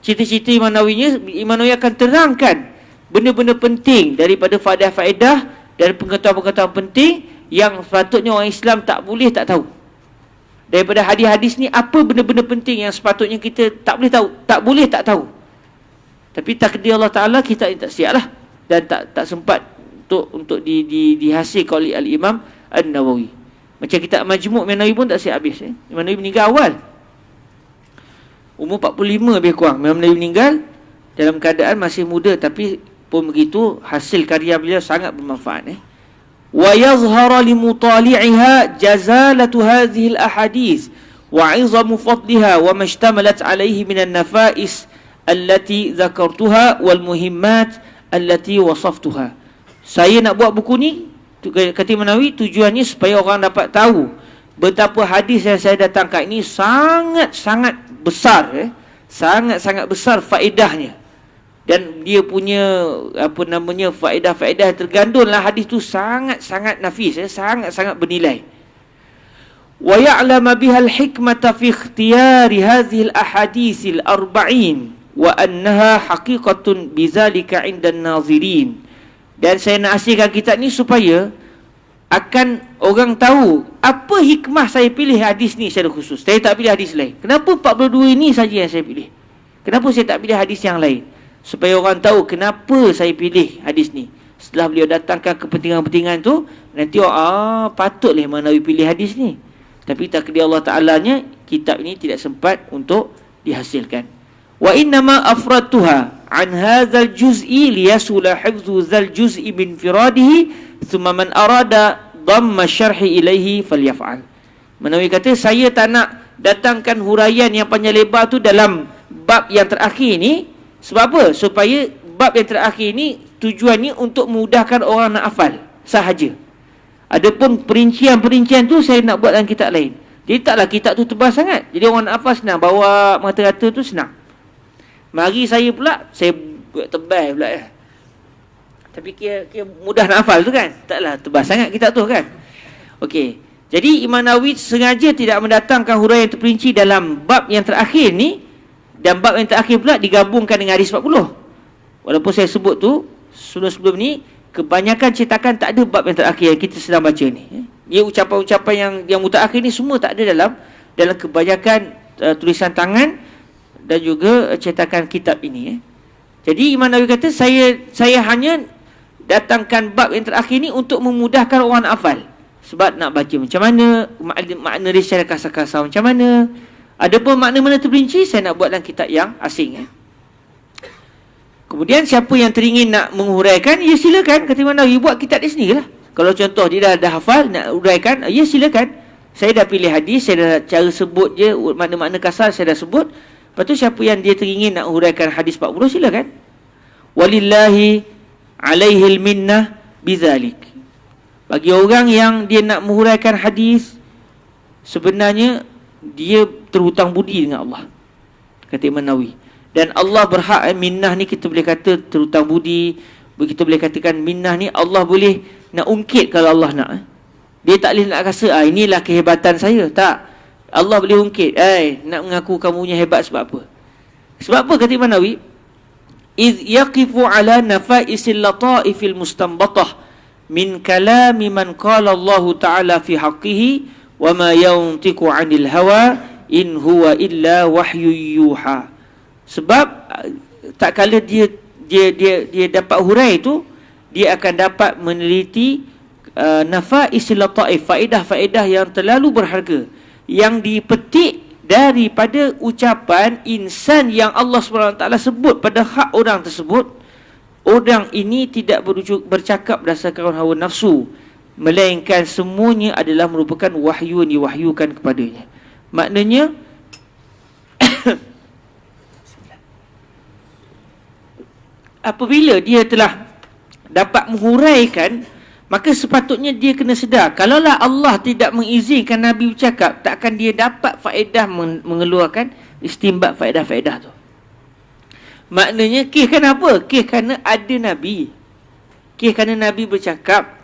Cita-cita Imam Nawawinya, Imam Nawawi akan terangkan benda-benda penting daripada faedah-faedah dan pengetahuan-pengetahuan penting yang sepatutnya orang Islam tak boleh tak tahu. Daripada hadis-hadis ni, apa benda-benda penting yang sepatutnya kita tak boleh tahu, tak boleh tak tahu. Tapi takdir Allah Ta'ala, kita tak siap lah. Dan tak sempat untuk dihasilkan oleh Al-Imam An-Nawawi. Macam kitab Majmu' Imam Nawawi pun tak siap habis. Imam Nawawi meninggal awal, umur 45 lebih kurang. Imam Nawawi meninggal dalam keadaan masih muda, tapi pun begitu hasil karya beliau sangat bermanfaat. Wa yazhara li mutali'iha jazalatu hadhihi al-ahadith wa 'izamu fadliha wa mashtamalat 'alayhi min an-nafa'is allati dzakartuha wal muhimmat allati wasaftuha. Saya nak buat buku ni, kata Imam Nawawi, tujuannya supaya orang dapat tahu betapa hadis yang saya datangkan ini sangat-sangat besar, sangat-sangat besar faedahnya. Dan dia punya faedah-faedah tergandung dalam hadis tu sangat-sangat nafis, sangat-sangat bernilai. Wa ya'lama biha al-hikmata fi ikhtiyari hadhihi al-ahadits al-arba'in wa annaha haqiqatun bizalika 'inda an-nazirin. Dan saya nak hasilkan kitab ni supaya akan orang tahu apa hikmah saya pilih hadis ni secara khusus. Saya tak pilih hadis lain. Kenapa 42 ini saja yang saya pilih? Kenapa saya tak pilih hadis yang lain? Supaya orang tahu kenapa saya pilih hadis ni. Setelah beliau datangkan kepentingan-kepentingan tu, nanti orang, patutlah Imam Nawawi pilih hadis ni. Tapi takdir Allah Ta'alanya, kitab ini tidak sempat untuk dihasilkan. Wa innama afradtuha an hadzal juz'i liyasula hifdhu dzal juz'i min firadihi thumma man arada dhamma syarhi ilaihi falyaf'al. Imam Nawawi kata, saya tak nak datangkan huraian yang panjang lebar tu dalam bab yang terakhir ni. Sebab apa? Supaya bab yang terakhir ni tujuannya untuk memudahkan orang nak hafal sahaja. Adapun perincian-perincian tu saya nak buat dalam kitab lain. Jadi taklah kitab tu tebal sangat, jadi orang nak hafal senang, bawa mata-mata tu senang. Mari saya pula, saya buat tebal pula ya. Tapi kira mudah nak hafal tu kan? Taklah tebal sangat kitab tu kan. Okey. Jadi Imam Nawawi sengaja tidak mendatangkan huraian yang terperinci dalam bab yang terakhir ni. Dan bab yang terakhir pula digabungkan dengan hadis 40. Walaupun saya sebut tu sebelum ni, kebanyakan cetakan tak ada bab yang terakhir yang kita sedang baca ni. Dia ucapan-ucapan yang mutaakhir ni semua tak ada dalam kebanyakan tulisan tangan dan juga cetakan kitab ini. Jadi Imam Nawawi kata, saya hanya datangkan bab yang terakhir ni untuk memudahkan orang nak hafal. Sebab nak baca macam mana, makna dia secara kasar-kasar macam mana. Ada pun makna-makna terperinci, saya nak buat dalam kitab yang asing. Kemudian siapa yang teringin nak menghuraikan, ya silakan. Kata Imam Nawawi, buat kitab dia sendirilah. Kalau contoh dia dah hafal, nak huraikan, ya silakan. Saya dah pilih hadis, saya dah cara sebut je, makna-makna kasar saya dah sebut. Lepas tu siapa yang dia teringin nak huraikan hadis 40, silakan. Walillahi alaihil minnah bizalik. Bagi orang yang dia nak menghuraikan hadis, sebenarnya dia terhutang budi dengan Allah, kata Imam Nawawi. Dan Allah berhak, minnah ni kita boleh kata terhutang budi. Kita boleh katakan minnah ni Allah boleh nak ungkit kalau Allah nak. Dia tak boleh nak rasa, inilah kehebatan saya. Tak. Allah boleh ungkit. Nak mengaku kamu punya hebat sebab apa? Sebab apa kata Imam Nawawi? إذ يقف على نفائس اللطائف المستنبطة من كلام من قال الله تعالى في حقه وما ينطق عن الهوى إن هو إلا وحي يوحى. Sebab tak kala dia dapat hurai itu, dia akan dapat meneliti nafaisil lataif, faedah-faedah yang terlalu berharga yang dipetik daripada ucapan insan yang Allah SWT sebut pada hak orang tersebut. Orang ini tidak bercakap berdasarkan hawa nafsu, melainkan semuanya adalah merupakan wahyu yang diwahyukan kepadanya. Maknanya apabila dia telah dapat menghuraikan, maka sepatutnya dia kena sedar, kalaulah Allah tidak mengizinkan Nabi bercakap, takkan dia dapat faedah mengeluarkan istimbat faedah-faedah tu. Maknanya kerana apa? Kerana ada Nabi. Kerana Nabi bercakap,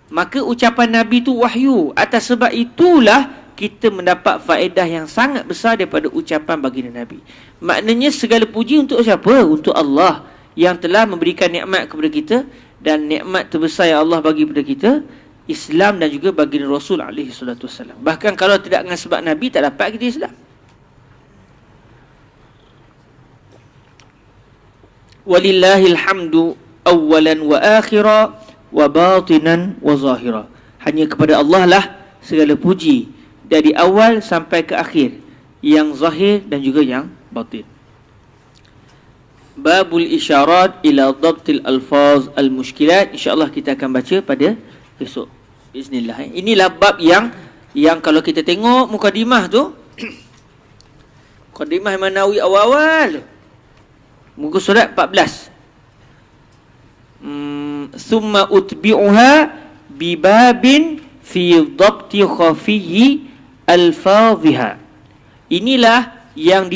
maka ucapan Nabi tu wahyu. Atas sebab itulah kita mendapat faedah yang sangat besar daripada ucapan baginda Nabi. Maknanya segala puji untuk siapa? Untuk Allah yang telah memberikan nikmat kepada kita. Dan nikmat terbesar yang Allah bagi kepada kita, Islam dan juga baginda Rasul alaihi salatu wasallam. Bahkan kalau tidak dengan sebab Nabi, tak dapat kita Islam. Walillahil hamdu awwalan wa akhira wa batinan wa zahira. Hanya kepada Allah lah segala puji, dari awal sampai ke akhir, yang zahir dan juga yang batin. Babul isyarat ila dhabtil alfaz al-mushkilat. InsyaAllah kita akan baca pada besok, biiznillah. Inilah bab yang kalau kita tengok mukadimah tu, mukadimah Imam Nawawi awal-awal, muka surat 14. Thumma utbi'uha bibabin fi dhabti khafiyyi alfadhiha. Inilah yang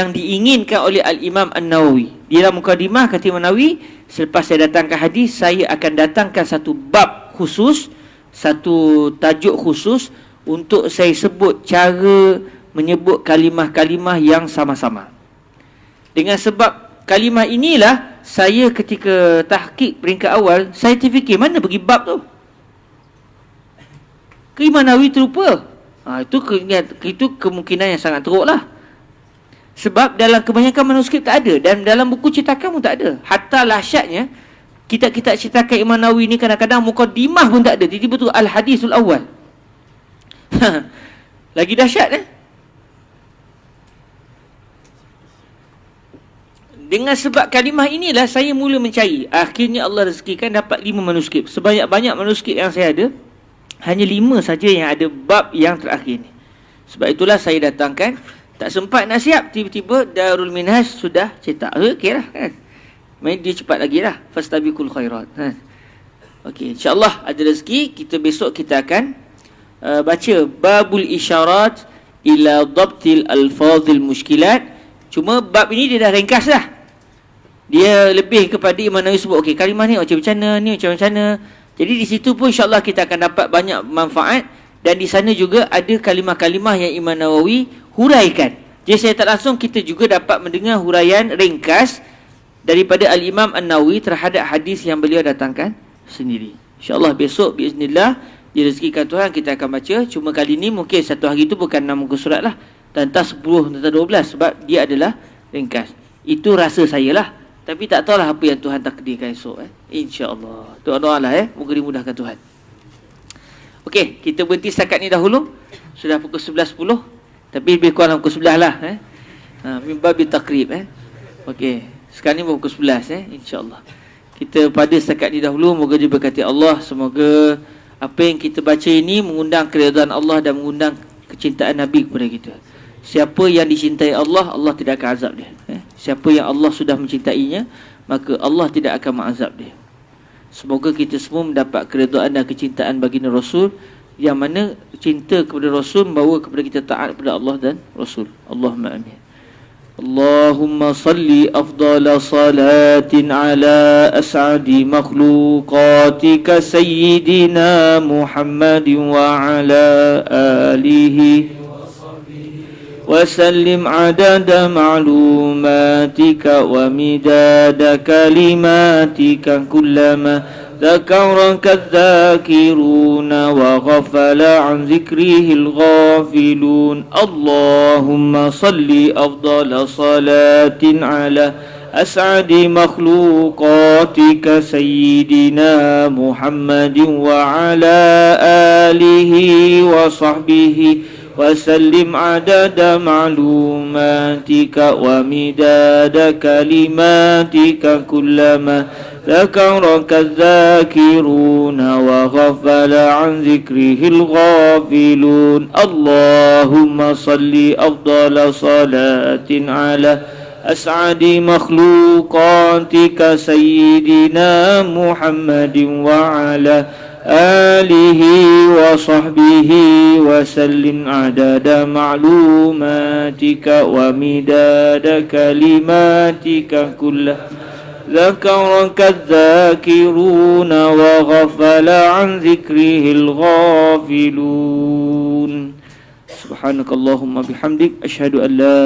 diinginkan oleh Al-Imam An-Nawawi. Di dalam mukadimah kata Imam Nawawi, selepas saya datangkan hadis, saya akan datangkan satu bab khusus, satu tajuk khusus untuk saya sebut cara menyebut kalimah-kalimah yang sama-sama. Dengan sebab kalimah inilah, saya ketika tahqiq peringkat awal, saya terfikir mana pergi bab tu? Ke Imam Nawawi terlupa. Itu kemungkinan yang sangat teruk lah. Sebab dalam kebanyakan manuskrip tak ada, dan dalam buku cetakan pun tak ada. Hatta lahsyatnya, kitab-kitab cetakan Imam Nawawi ni kadang-kadang mukadimah pun tak ada. Tiba-tiba tu Al-Hadisul Awal. Lagi dahsyat Dengan sebab kalimah inilah saya mula mencari. Akhirnya Allah rezekikan dapat 5 manuskrip. Sebanyak-banyak manuskrip yang saya ada, hanya 5 saja yang ada bab yang terakhir ni. Sebab itulah saya datangkan. Tak sempat nak siap, tiba-tiba Darul Minhaj sudah cetak. Okey lah kan. Main dia cepat lagi lah. Fastabiqul khairat. Okey, insyaAllah ada rezeki, besok kita akan baca babul isyarat ila dhabtil alfazil mushkilat. Cuma bab ini dia dah ringkas dah. Dia lebih kepada Imam Nawawi sebut, okey, kalimah ni macam mana, ni macam mana. Jadi di situ pun insyaAllah kita akan dapat banyak manfaat. Dan di sana juga ada kalimah-kalimah yang Imam Nawawi huraikan. Jadi saya tak langsung kita juga dapat mendengar huraian ringkas daripada Al-Imam An-Nawawi terhadap hadis yang beliau datangkan sendiri. InsyaAllah besok biiznillah, direzekikan Tuhan, kita akan baca. Cuma kali ni mungkin satu hari tu bukan 6 muka surat lah. Tentang 10, tentang 12, sebab dia adalah ringkas. Itu rasa saya lah. Tapi tak tahulah apa yang Tuhan takdirkan esok. InsyaAllah. Doa-doa lah moga dimudahkan Tuhan. Okey, kita berhenti setakat ni dahulu. Sudah pukul 11.10. Tapi lebih kurang pukul 11 lah. Mimbabi takrib. Okey, sekarang ni pukul 11 InsyaAllah. Kita pada setakat ni dahulu. Moga diberkati Allah. Semoga apa yang kita baca ini mengundang keridhaan Allah dan mengundang kecintaan Nabi kepada kita. Siapa yang dicintai Allah, Allah tidak akan azab dia. Siapa yang Allah sudah mencintainya, maka Allah tidak akan mengazab dia. Semoga kita semua mendapat keridhaan dan kecintaan baginda Rasul, yang mana cinta kepada Rasul membawa kepada kita taat kepada Allah dan Rasul. Allahumma amin. Allahumma salli afdala salatin ala as'adi makhluqatika sayyidina Muhammadin wa ala alihi وسلم عدد معلوماتك ومداد كلماتك كلما ذكرك الذاكرون وغفل عن ذكره الغافلون اللهم صل أفضل صلاة على أسعد مخلوقاتك سيدنا محمد وعلى آله وصحبه وسلم عدد معلوماتك ومداد كلماتك كلما ذكرك الذاكرون وغفل عن ذكره الغافلون اللهم صل أفضل صلاة على أسعد مخلوقاتك سيدنا محمد وعلى آله وصحبه وسلم عدد معلوماتك ومداد كلماتك كله ذكرك الذاكرون وغفل عن ذكره الغافلون سبحانك اللهم بحمدك أشهد أن لا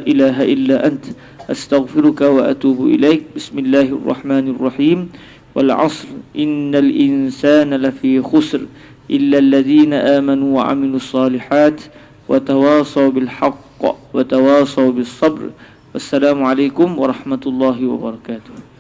إله إلا أنت أستغفرك وأتوب إليك بسم الله الرحمن الرحيم والعصر إن الإنسان لفي خسر إلا الذين آمنوا وعملوا الصالحات وتواصوا بالحق وتواصوا بالصبر والسلام عليكم ورحمة الله وبركاته.